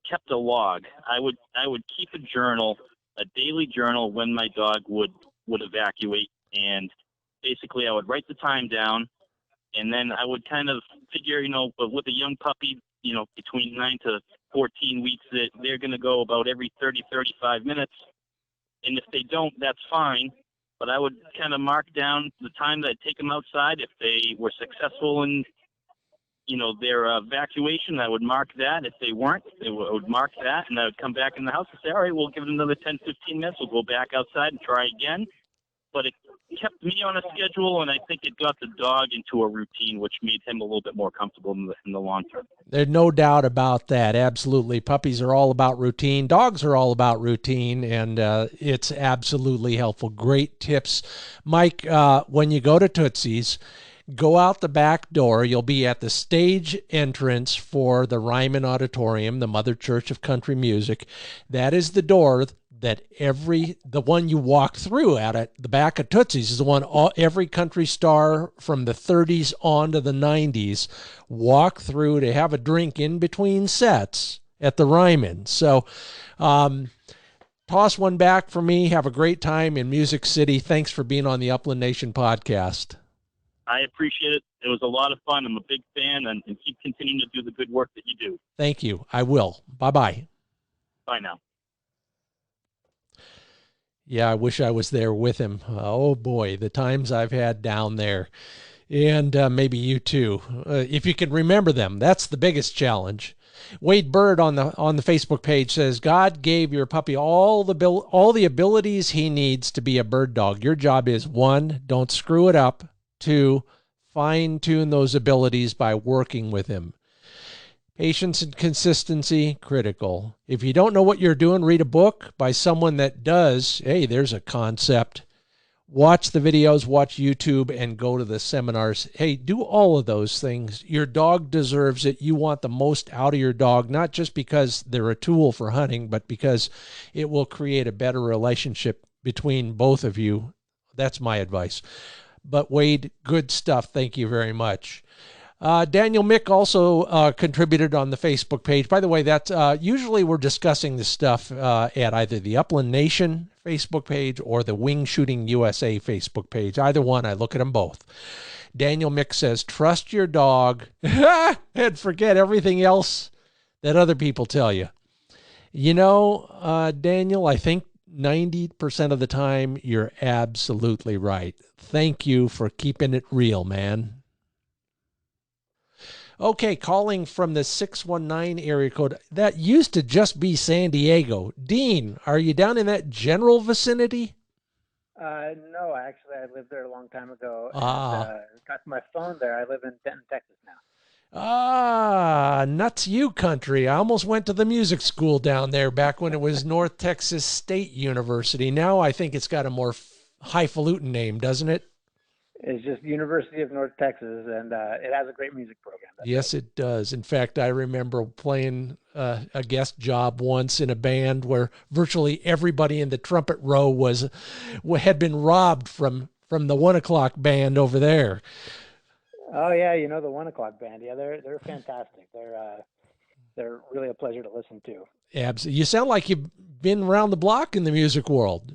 kept a log. I would keep a journal, a daily journal, when my dog would evacuate, and basically I would write the time down, and then I would kind of figure, with a young puppy, between 9 to 14 weeks, that they're going to go about every 30, 35 minutes. And if they don't, that's fine. But I would kind of mark down the time that I'd take them outside. If they were successful in, their evacuation, I would mark that. If they weren't, I would mark that. And I would come back in the house and say, all right, we'll give it another 10, 15 minutes. We'll go back outside and try again. But it kept me on a schedule, and I think it got the dog into a routine, which made him a little bit more comfortable in the long term. There's no doubt about that. Absolutely. Puppies are all about routine. Dogs are all about routine, and it's absolutely helpful. Great tips. Mike, when you go to Tootsie's, go out the back door. You'll be at the stage entrance for the Ryman Auditorium, the Mother Church of Country Music. That is the door that the one you walk through at the back of Tootsie's is the one every country star from the 30s on to the 90s walk through to have a drink in between sets at the Ryman. So toss one back for me. Have a great time in Music City. Thanks for being on the Upland Nation podcast. I appreciate it. It was a lot of fun. I'm a big fan, and keep continuing to do the good work that you do. Thank you. I will. Bye-bye. Bye now. Yeah, I wish I was there with him. Oh boy, the times I've had down there. And maybe you too. If you can remember them, that's the biggest challenge. Wade Bird on the Facebook page says, God gave your puppy all the abilities he needs to be a bird dog. Your job is 1, don't screw it up. 2, fine-tune those abilities by working with him. Patience and consistency, critical. If you don't know what you're doing, read a book by someone that does. Hey, there's a concept. Watch the videos, watch YouTube, and go to the seminars. Hey, do all of those things. Your dog deserves it. You want the most out of your dog, not just because they're a tool for hunting, but because it will create a better relationship between both of you. That's my advice. But Wade, good stuff. Thank you very much. Daniel Mick also contributed on the Facebook page. By the way, that's usually we're discussing this stuff at either the Upland Nation Facebook page or the Wing Shooting USA Facebook page. Either one, I look at them both. Daniel Mick says, trust your dog and forget everything else that other people tell you. Daniel, I think 90% of the time you're absolutely right. Thank you for keeping it real, man. Okay, calling from the 619 area code. That used to just be San Diego. Dean, are you down in that general vicinity? No, actually, I lived there a long time ago. Ah. And got my phone there. I live in Denton, Texas now. Nuts you country. I almost went to the music school down there back when it was North Texas State University. Now I think it's got a more highfalutin name, doesn't it? It's just University of North Texas, and it has a great music program. Yes, it does. In fact, I remember playing a guest job once in a band where virtually everybody in the trumpet row had been robbed from the 1 o'clock band over there. Oh yeah, the 1 o'clock band. Yeah, they're fantastic. They're really a pleasure to listen to. Absolutely. You sound like you've been around the block in the music world.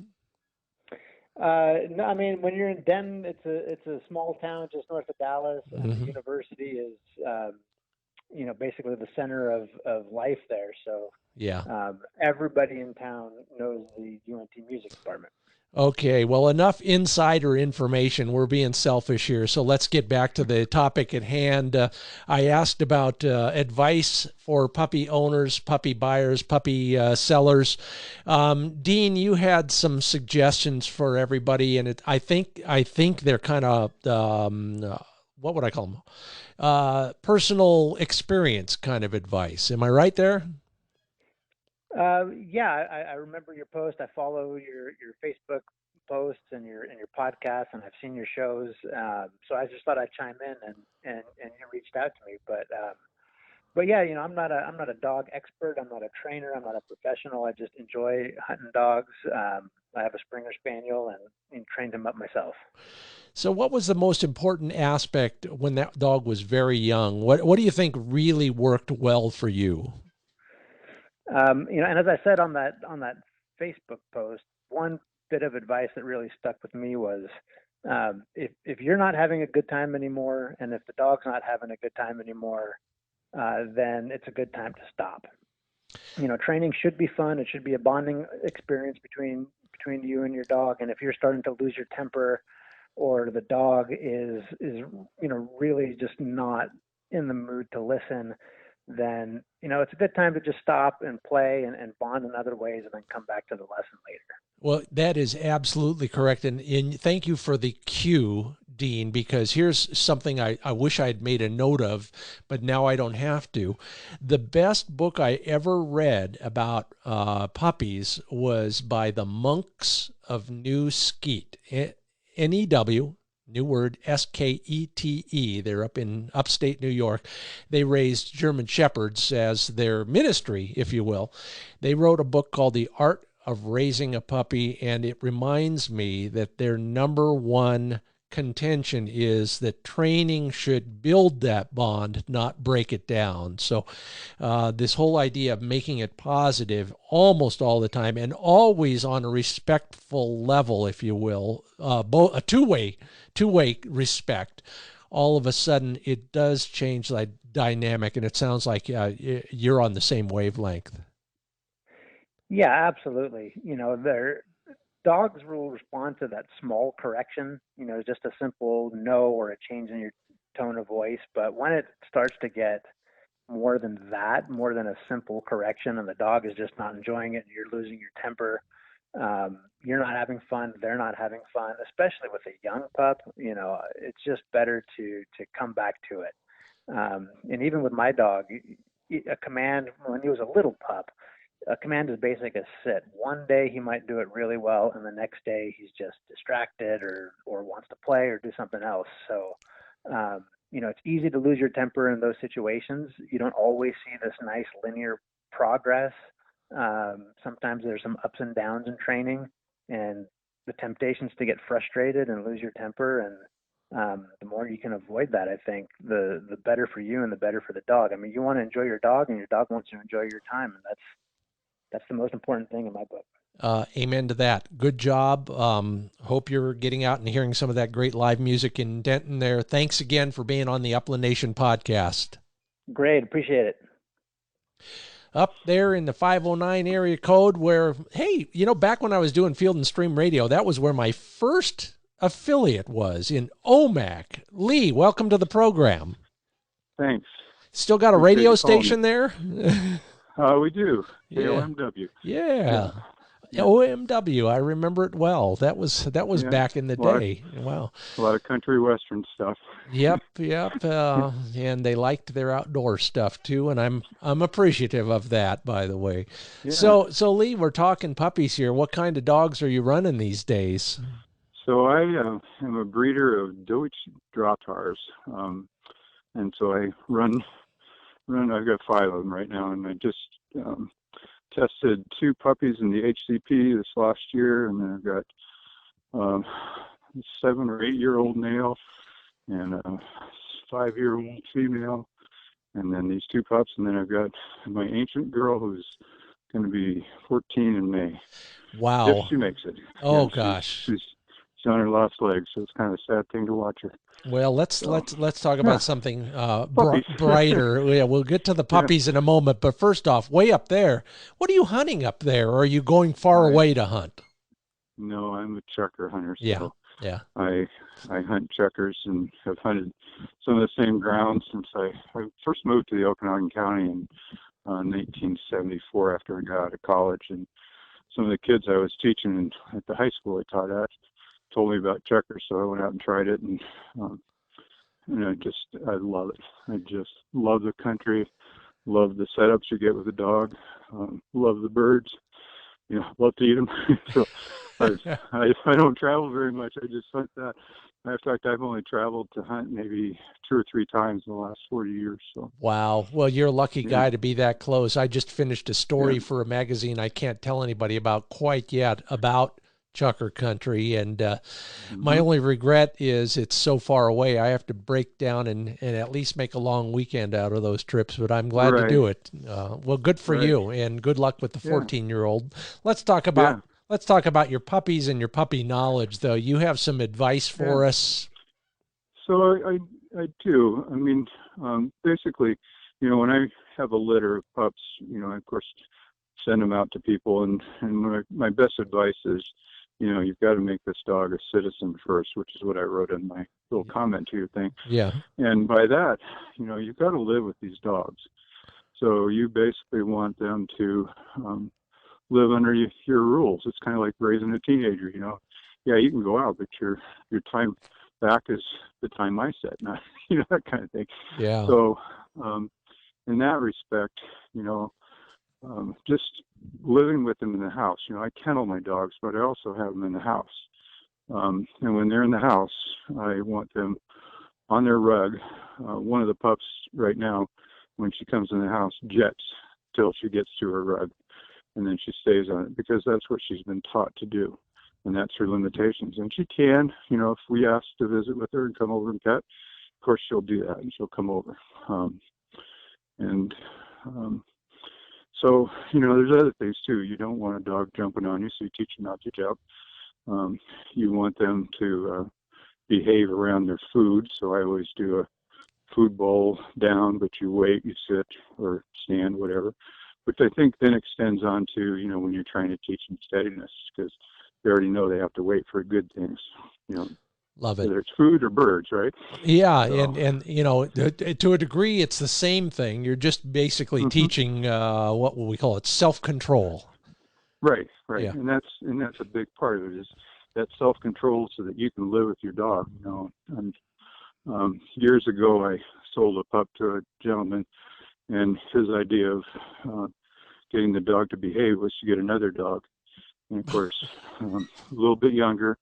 No, I mean, when you're in Denton, it's a small town just north of Dallas, and the university is, basically the center of life there. So yeah, everybody in town knows the UNT music department. Okay, well, enough insider information. We're being selfish here, so let's get back to the topic at hand. I asked about advice for puppy owners, puppy buyers, puppy sellers. Dean, you had some suggestions for everybody, and I think they're kind of what would I call them? Personal experience kind of advice. Am I right there? Yeah, I remember your post. I follow your Facebook posts and your podcasts, and I've seen your shows. So I just thought I'd chime in, and you reached out to me. But yeah, I'm not a dog expert. I'm not a trainer. I'm not a professional. I just enjoy hunting dogs. I have a Springer Spaniel and trained him up myself. So what was the most important aspect when that dog was very young? What do you think really worked well for you? And as I said on that Facebook post, one bit of advice that really stuck with me was, if you're not having a good time anymore, and if the dog's not having a good time anymore, then it's a good time to stop. Training should be fun. It should be a bonding experience between you and your dog. And if you're starting to lose your temper, or the dog is really just not in the mood to listen, then it's a good time to just stop and play and bond in other ways, and then come back to the lesson later. Well, that is absolutely correct, and thank you for the cue, Dean, because here's something I wish I'd made a note of, but now I don't have to. The best book I ever read about puppies was by the Monks of New Skeet, N-E-W, new word, S-K-E-T-E. They're up in upstate New York. They raised German Shepherds as their ministry, if you will. They wrote a book called The Art of Raising a Puppy, and it reminds me that their number one contention is that training should build that bond, not break it down. So this whole idea of making it positive almost all the time, and always on a respectful level, if you will, both a two-way respect, all of a sudden it does change the dynamic, and it sounds like you're on the same wavelength. Yeah, absolutely. Dogs will respond to that small correction, just a simple no or a change in your tone of voice. But when it starts to get more than that, more than a simple correction, and the dog is just not enjoying it, and you're losing your temper, you're not having fun, they're not having fun, especially with a young pup, it's just better to come back to it. And even with my dog, a command, when he was a little pup, a command is basic as sit. One day he might do it really well, and the next day he's just distracted or wants to play or do something else. So, it's easy to lose your temper in those situations. You don't always see this nice linear progress. Sometimes there's some ups and downs in training, and the temptations to get frustrated and lose your temper. And the more you can avoid that, I think the better for you and the better for the dog. I mean, you want to enjoy your dog, and your dog wants to enjoy your time, and that's the most important thing in my book. Amen to that. Good job. Hope you're getting out and hearing some of that great live music in Denton there. Thanks again for being on the Upland Nation podcast. Great. Appreciate it. Up there in the 509 area code where, hey, you know, back when I was doing Field and Stream Radio, that was where my first affiliate was, in Omak. Lee, welcome to the program. Thanks. Still got a radio station there? We do. Yeah. KOMW. Yeah. OMW, I remember it well. That was back in the day. Wow. A lot of country western stuff. Yep. And they liked their outdoor stuff too, and I'm appreciative of that, by the way. Yeah. So Lee, we're talking puppies here. What kind of dogs are you running these days? So I am a breeder of Deutsch Drahthaars, and so I run. I've got 5 of them right now, and I just tested 2 puppies in the HCP this last year, and then I've got a 7 or 8 year old male and a 5-year-old female, and then these 2 pups, and then I've got my ancient girl who's going to be 14 in May. Wow! If she makes it. Oh gosh. She's on her last leg, so it's kind of a sad thing to watch her. Well, let's talk about something brighter. Yeah, we'll get to the puppies in a moment, but first off, way up there, what are you hunting up there? Or are you going far away to hunt? No, I'm a chucker hunter. So yeah. I hunt chuckers and have hunted some of the same grounds since I first moved to the Okanagan County in 1974 after I got out of college, and some of the kids I was teaching at the high school I taught at told me about chuckers, so I went out and tried it, and I love it. I just love the country, love the setups you get with the dog, love the birds, love to eat them. So I don't travel very much. I just hunt that. In fact, I've only traveled to hunt maybe 2 or 3 times in the last 40 years. So. Wow. Well, you're a lucky guy to be that close. I just finished a story for a magazine I can't tell anybody about quite yet about chucker country, and my only regret is it's so far away. I have to break down and at least make a long weekend out of those trips, but I'm glad to do it. Well, good for you, and good luck with the 14-year-old. Let's talk about your puppies and your puppy knowledge, though. You have some advice for us. So I do. I mean, basically, when I have a litter of pups, I of course send them out to people, and my best advice is, you've got to make this dog a citizen first, which is what I wrote in my little comment to your thing. Yeah. And by that, you've got to live with these dogs. So you basically want them to live under your rules. It's kind of like raising a teenager, Yeah, you can go out, but your time back is the time I set, not, that kind of thing. Yeah. So in that respect, just living with them in the house. I kennel my dogs, but I also have them in the house. And when they're in the house, I want them on their rug. One of the pups right now, when she comes in the house, jets till she gets to her rug, and then she stays on it because that's what she's been taught to do, and that's her limitations. And she can, if we ask to visit with her and come over and pet, of course she'll do that, and she'll come over. So, there's other things too. You don't want a dog jumping on you, so you teach them not to jump. You want them to behave around their food. So I always do a food bowl down, but you wait, you sit or stand, whatever. Which I think then extends on to, when you're trying to teach them steadiness, because they already know they have to wait for good things, Love it. Whether it's food or birds, right? Yeah, so. and to a degree, it's the same thing. You're just basically teaching what we call it, self-control. Right. Yeah. And that's a big part of it, is that self-control, so that you can live with your dog. And years ago, I sold a pup to a gentleman, and his idea of getting the dog to behave was to get another dog, and of course, a little bit younger.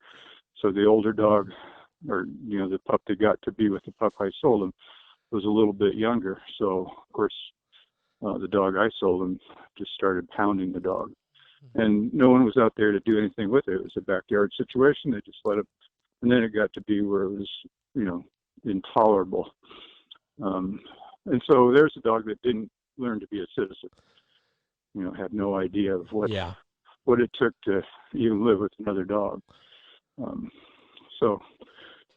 So the older dog, or, the pup that got to be with the pup I sold him, was a little bit younger. So, of course, the dog I sold him just started pounding the dog. And no one was out there to do anything with it. It was a backyard situation. They just let him. And then it got to be where it was, intolerable. And so there's a dog that didn't learn to be a citizen, had no idea of what it took to even live with another dog. So,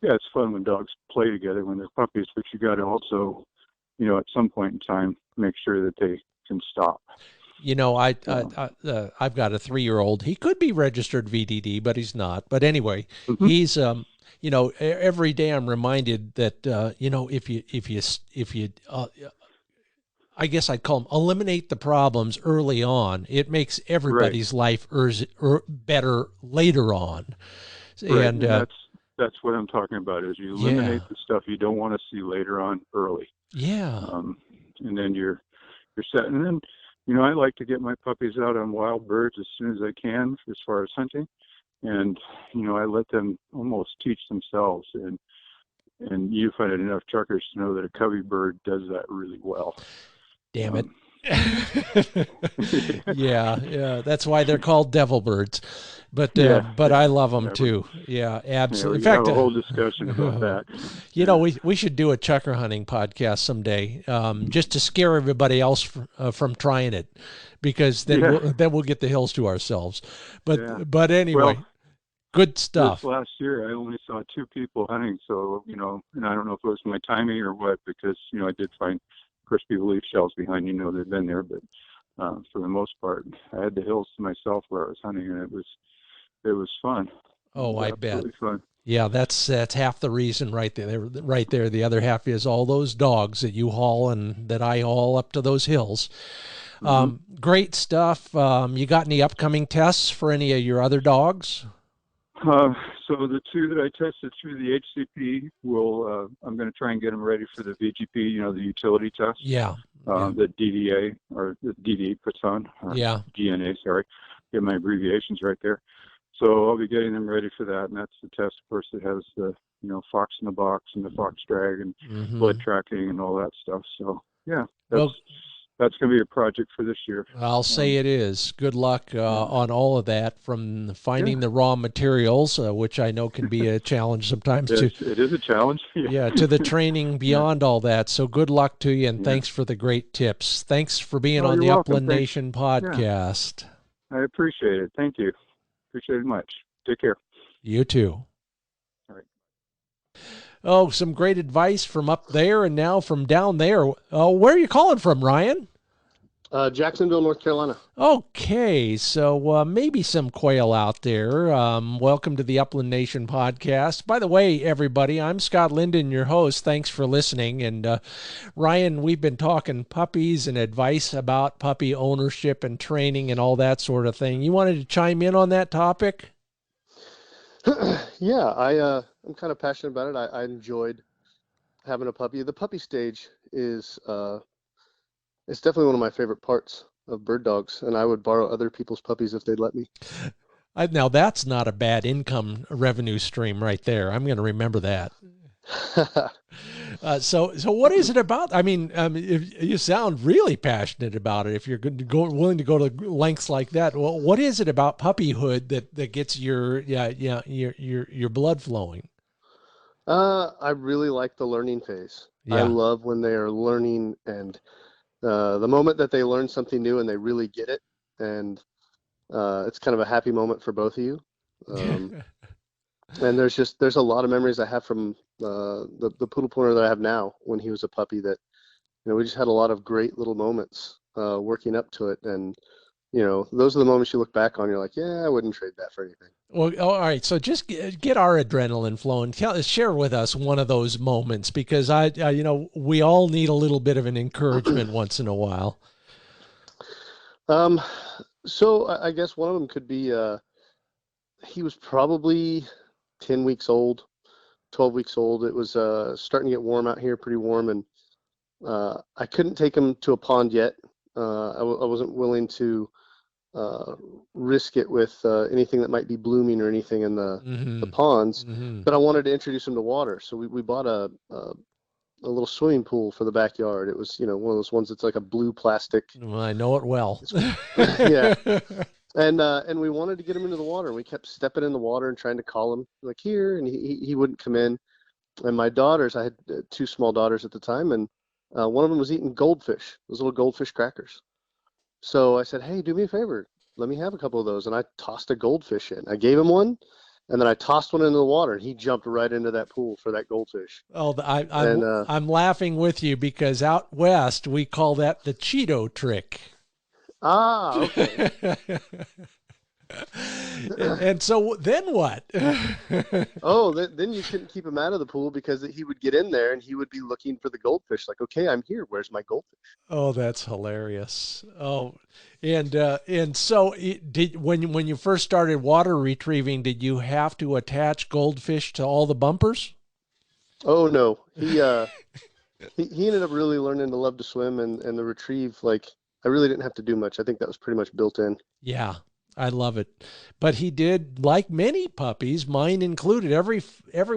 it's fun when dogs play together when they're puppies, but you got to also, at some point in time, make sure that they can stop. You know, I've got a 3-year-old. He could be registered VDD, but he's not. But anyway, he's you know, every day I'm reminded that you know, if you I guess I'd call them eliminate the problems early on, it makes everybody's life better later on. Right. And that's what I'm talking about, is you eliminate the stuff you don't want to see later on early. Yeah. And then you're set. And then, you know, I like to get my puppies out on wild birds as soon as I can as far as hunting. And, you know, I let them almost teach themselves. And you find it enough truckers to know that a cubby bird does that really well. Damn it. Yeah. That's why they're called devil birds. But I love them too. Yeah, absolutely. In fact, have a whole discussion about that. You know, we should do a chukar hunting podcast someday, just to scare everybody else from trying it, because then we'll get the hills to ourselves. But anyway, good stuff. This last year, I only saw 2 people hunting, so, you know, and I don't know if it was my timing or what, because, you know, I did find crispy leaf shells behind, you know, they've been there, but for the most part, I had the hills to myself where I was hunting, and it was fun. Oh, I bet. Fun. Yeah, that's half the reason right there. Right there. The other half is all those dogs that you haul and that I haul up to those hills. Great stuff. You got any upcoming tests for any of your other dogs? So the 2 that I tested through the HCP I'm going to try and get them ready for the VGP, you know, the utility test. Yeah. The DDA or the DDA puts on. DNA, sorry. Get my abbreviations right there. So I'll be getting them ready for that, and that's the test, of course, that has the, you know, fox in the box and the fox drag and blood tracking and all that stuff. So yeah, that's going to be a project for this year. I'll say it is. Good luck on all of that, from finding the raw materials, which I know can be a challenge sometimes. It is a challenge. To the training beyond all that. So good luck to you, and thanks for the great tips. Thanks for being on the Upland Nation podcast. I appreciate it. Thank you. Appreciate it much. Take care. You too. All right. Oh, some great advice from up there, and now from down there. Where are you calling from, Ryan? Jacksonville, North Carolina. Okay, so maybe some quail out there. Welcome to the Upland Nation podcast. By the way, everybody, I'm Scott Linden, your host. Thanks for listening. And Ryan, we've been talking puppies and advice about puppy ownership and training and all that sort of thing. You wanted to chime in on that topic? Yeah, I'm kind of passionate about it. I enjoyed having a puppy. The puppy stage is it's definitely one of my favorite parts of bird dogs, and I would borrow other people's puppies if they'd let me. Now that's not a bad income revenue stream right there. I'm going to remember that. So what is it about? I mean, if you sound really passionate about it. If you're willing to go to lengths like that, well, what is it about puppyhood that gets your blood flowing? I really like the learning phase. Yeah. I love when they are learning, and the moment that they learn something new and they really get it, and it's kind of a happy moment for both of you. And there's a lot of memories I have from the poodle pointer that I have now when he was a puppy, that, you know, we just had a lot of great little moments working up to it. And, you know, those are the moments you look back on, you're like, yeah, I wouldn't trade that for anything. Well, all right. So just get our adrenaline flowing. Share with us one of those moments, because you know, we all need a little bit of an encouragement once in a while. So I guess one of them could be, he was probably 10 weeks old, 12 weeks old. It was starting to get warm out here, pretty warm, and I couldn't take him to a pond yet. I wasn't willing to risk it with anything that might be blooming or anything in the ponds, but I wanted to introduce him to water. So we bought a little swimming pool for the backyard. It was, you know, one of those ones that's like a blue plastic. Well, I know it well. Yeah. And we wanted to get him into the water, and we kept stepping in the water and trying to call him, like, here, and he wouldn't come in. And my daughters, I had 2 small daughters at the time, and one of them was eating goldfish, those little goldfish crackers. So I said, hey, do me a favor, let me have a couple of those. And I tossed a goldfish in. I gave him one, And then I tossed one into the water, and he jumped right into that pool for that goldfish. Oh, I'm laughing with you because out west we call that the Cheeto trick. Ah, okay. and so then what? Oh, then you couldn't keep him out of the pool because he would get in there and he would be looking for the goldfish. Like, okay, I'm here. Where's my goldfish? Oh, that's hilarious. Oh, and so when you first started water retrieving, did you have to attach goldfish to all the bumpers? Oh no, he ended up really learning to love to swim and the retrieve. Like, I really didn't have to do much. I think that was pretty much built in. Yeah. I love it. But he did, like many puppies, mine included. Every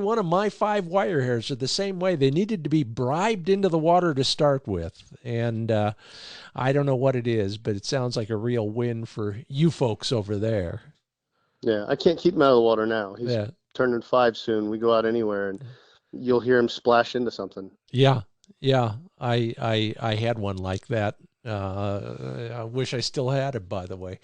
one of my 5 wire hairs are the same way. They needed to be bribed into the water to start with. And I don't know what it is, but it sounds like a real win for you folks over there. Yeah, I can't keep him out of the water now. He's turning 5 soon. We go out anywhere and you'll hear him splash into something. Yeah. I had one like that. I wish I still had it, by the way.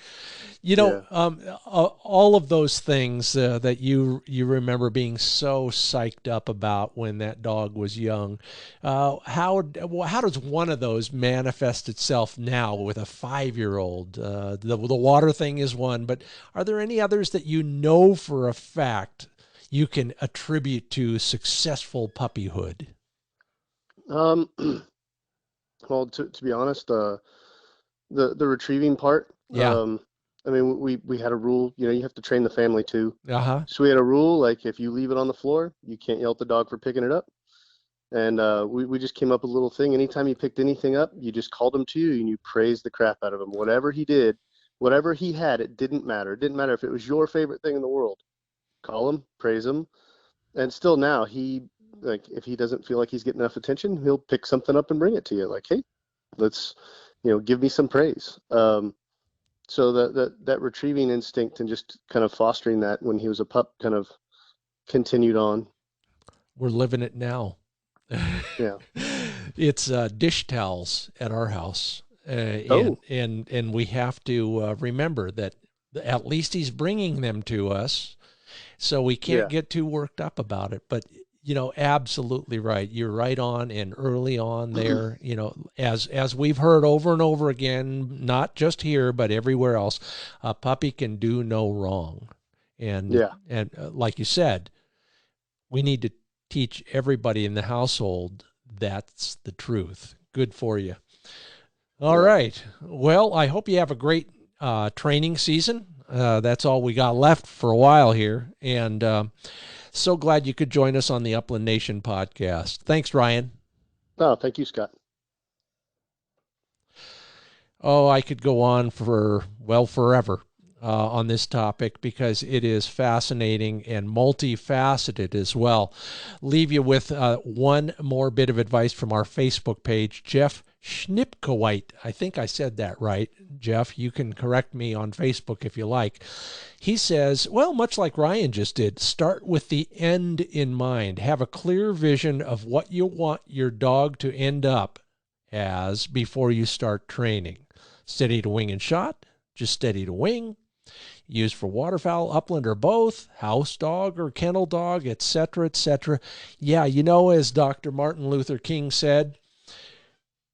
All of those things that you remember being so psyched up about when that dog was young. How does one of those manifest itself now with a 5-year-old? The water thing is one, but are there any others that you know for a fact you can attribute to successful puppyhood? Well, to be honest, the retrieving part. Yeah. I mean, we had a rule. You have to train the family too. Uh-huh. So we had a rule, like if you leave it on the floor, you can't yell at the dog for picking it up. And we just came up with a little thing. Anytime he picked anything up, you just called him to you and you praised the crap out of him. Whatever he did, whatever he had, it didn't matter. It didn't matter if it was your favorite thing in the world. Call him, praise him, and still now if he doesn't feel like he's getting enough attention, he'll pick something up and bring it to you. Like, hey, let's, give me some praise. So that retrieving instinct and just kind of fostering that when he was a pup kind of continued on. We're living it now. Yeah. It's dish towels at our house. And we have to remember that at least he's bringing them to us. So we can't get too worked up about it. But absolutely right. You're right on and early on there. As we've heard over and over again, not just here, but everywhere else, a puppy can do no wrong. And like you said, we need to teach everybody in the household that's the truth. Good for you. All right. Well, I hope you have a great training season. That's all we got left for a while here. And so glad you could join us on the Upland Nation podcast. Thanks, Ryan. Oh, thank you, Scott. Oh, I could go on forever on this topic because it is fascinating and multifaceted as well. Leave you with one more bit of advice from our Facebook page. Jeff Schnipkowite, I think I said that right. Jeff, you can correct me on Facebook if you like. He says, well, much like Ryan just did, start with the end in mind. Have a clear vision of what you want your dog to end up as before you start training. Steady to wing and shot, just steady to wing. Used for waterfowl, upland, or both, house dog or kennel dog, etc., etc. Yeah, as Dr. Martin Luther King said,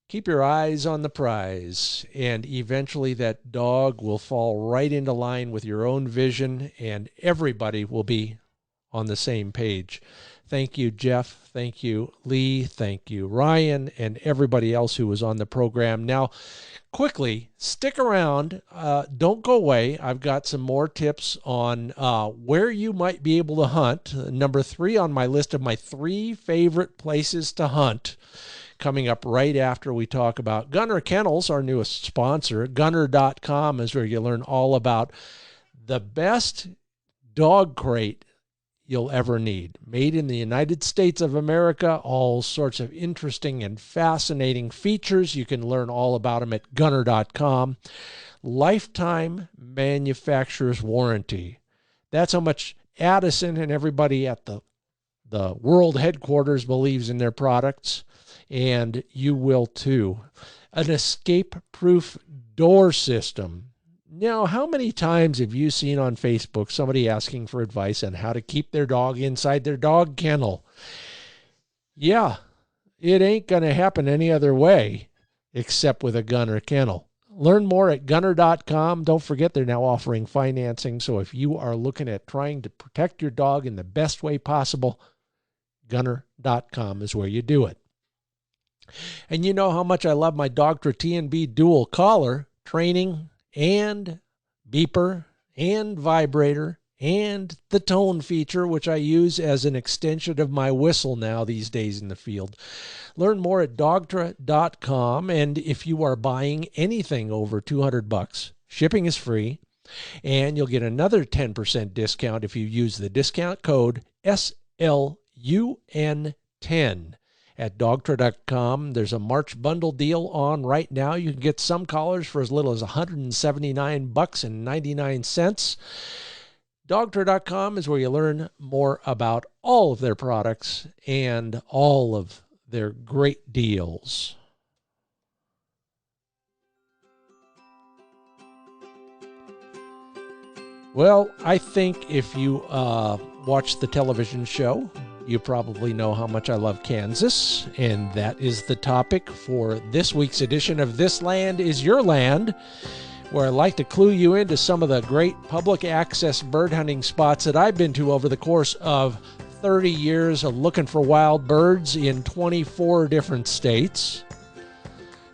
keep your eyes on the prize, and eventually that dog will fall right into line with your own vision, and everybody will be on the same page. Thank you, Jeff. Thank you, Lee. Thank you, Ryan, and everybody else who was on the program. Now, quickly, stick around. Don't go away. I've got some more tips on where you might be able to hunt. Number 3 on my list of my 3 favorite places to hunt, coming up right after we talk about Gunner Kennels, our newest sponsor. Gunner.com is where you learn all about the best dog crate you'll ever need. Made in the United States of America, all sorts of interesting and fascinating features. You can learn all about them at Gunner.com. Lifetime manufacturer's warranty. That's how much Addison and everybody at the world headquarters believes in their products. And you will too. An escape-proof door system. Now, how many times have you seen on Facebook somebody asking for advice on how to keep their dog inside their dog kennel? Yeah, it ain't going to happen any other way except with a Gunner kennel. Learn more at gunner.com. Don't forget they're now offering financing. So if you are looking at trying to protect your dog in the best way possible, gunner.com is where you do it. And you know how much I love my Dogtra T&B dual collar, training and beeper and vibrator and the tone feature, which I use as an extension of my whistle now these days in the field. Learn more at dogtra.com, and if you are buying anything over $200, shipping is free, and you'll get another 10% discount if you use the discount code SLUN10 at dogtra.com. There's a March bundle deal on right now. You can get some collars for as little as $179.99. Dogtra.com is where you learn more about all of their products and all of their great deals. Well, I think if you watch the television show, you probably know how much I love Kansas, and that is the topic for this week's edition of This Land is Your Land, where I like to clue you into some of the great public access bird hunting spots that I've been to over the course of 30 years of looking for wild birds in 24 different states.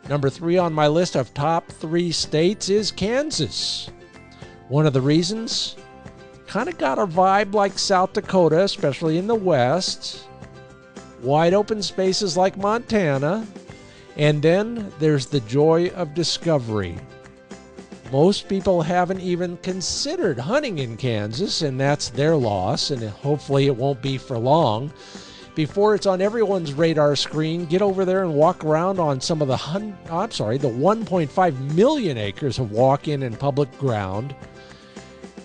Number 3 on my list of top 3 states is Kansas. One of the reasons, kind of got a vibe like South Dakota, especially in the west. Wide open spaces like Montana. And then there's the joy of discovery. Most people haven't even considered hunting in Kansas, and that's their loss, and hopefully it won't be for long. Before it's on everyone's radar screen, get over there and walk around on some of the 1.5 million acres of walk-in and public ground.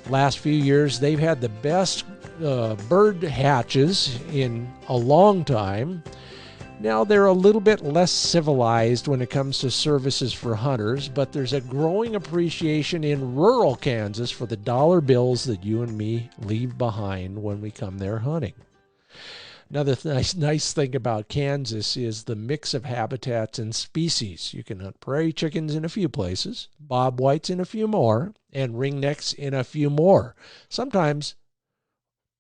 Last few years, they've had the best bird hatches in a long time. Now, they're a little bit less civilized when it comes to services for hunters, but there's a growing appreciation in rural Kansas for the dollar bills that you and me leave behind when we come there hunting. Another nice thing about Kansas is the mix of habitats and species. You can hunt prairie chickens in a few places, bobwhites in a few more, and ringnecks in a few more. Sometimes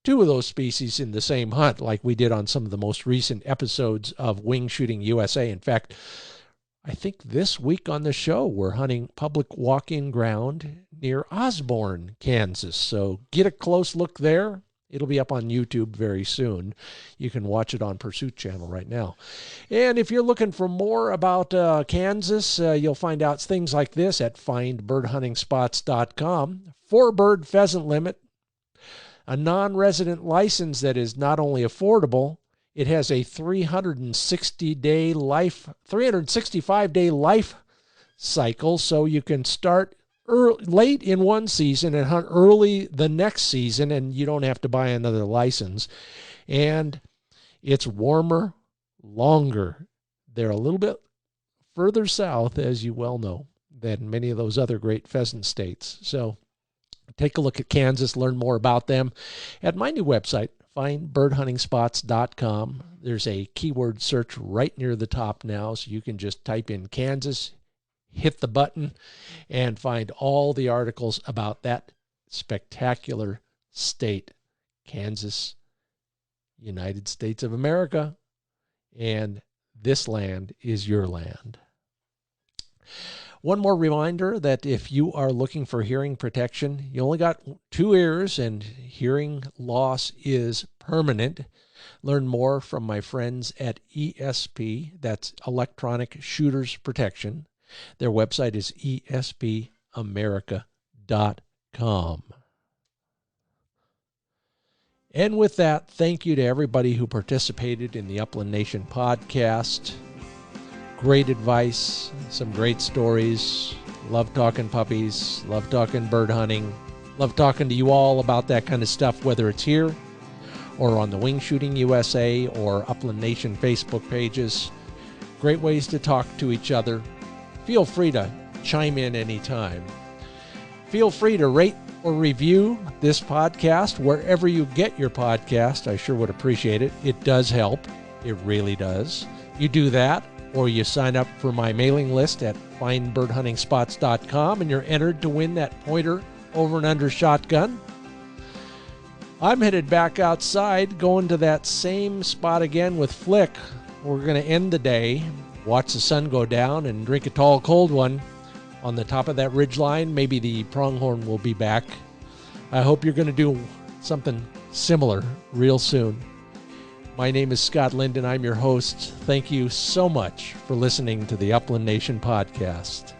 2 of those species in the same hunt, like we did on some of the most recent episodes of Wing Shooting USA. In fact, I think this week on the show, we're hunting public walk-in ground near Osborne, Kansas. So get a close look there. It'll be up on YouTube very soon. You can watch it on Pursuit Channel right now. And if you're looking for more about Kansas, you'll find out things like this at findbirdhuntingspots.com. 4-bird pheasant limit. A non-resident license that is not only affordable, it has a 365-day life cycle, so you can start late in one season and hunt early the next season, and you don't have to buy another license. And it's warmer, longer. They're a little bit further south, as you well know, than many of those other great pheasant states. So take a look at Kansas, learn more about them at my new website, findbirdhuntingspots.com. There's a keyword search right near the top now, so you can just type in Kansas, hit the button, and find all the articles about that spectacular state, Kansas, United States of America, and this land is your land. One more reminder that if you are looking for hearing protection, you only got 2 ears and hearing loss is permanent. Learn more from my friends at ESP, that's Electronic Shooters Protection. Their website is espamerica.com. And with that, thank you to everybody who participated in the Upland Nation podcast. Great advice, some great stories. Love talking puppies, love talking bird hunting, love talking to you all about that kind of stuff, whether it's here or on the Wing Shooting USA or Upland Nation Facebook pages. Great ways to talk to each other. Feel free to chime in anytime. Feel free to rate or review this podcast wherever you get your podcast. I sure would appreciate it. It does help. It really does. You do that, or you sign up for my mailing list at findbirdhuntingspots.com, and you're entered to win that pointer over and under shotgun. I'm headed back outside, going to that same spot again with Flick. We're going to end the day, watch the sun go down, and drink a tall, cold one on the top of that ridge line. Maybe the pronghorn will be back. I hope you're going to do something similar real soon. My name is Scott Linden. I'm your host. Thank you so much for listening to the Upland Nation podcast.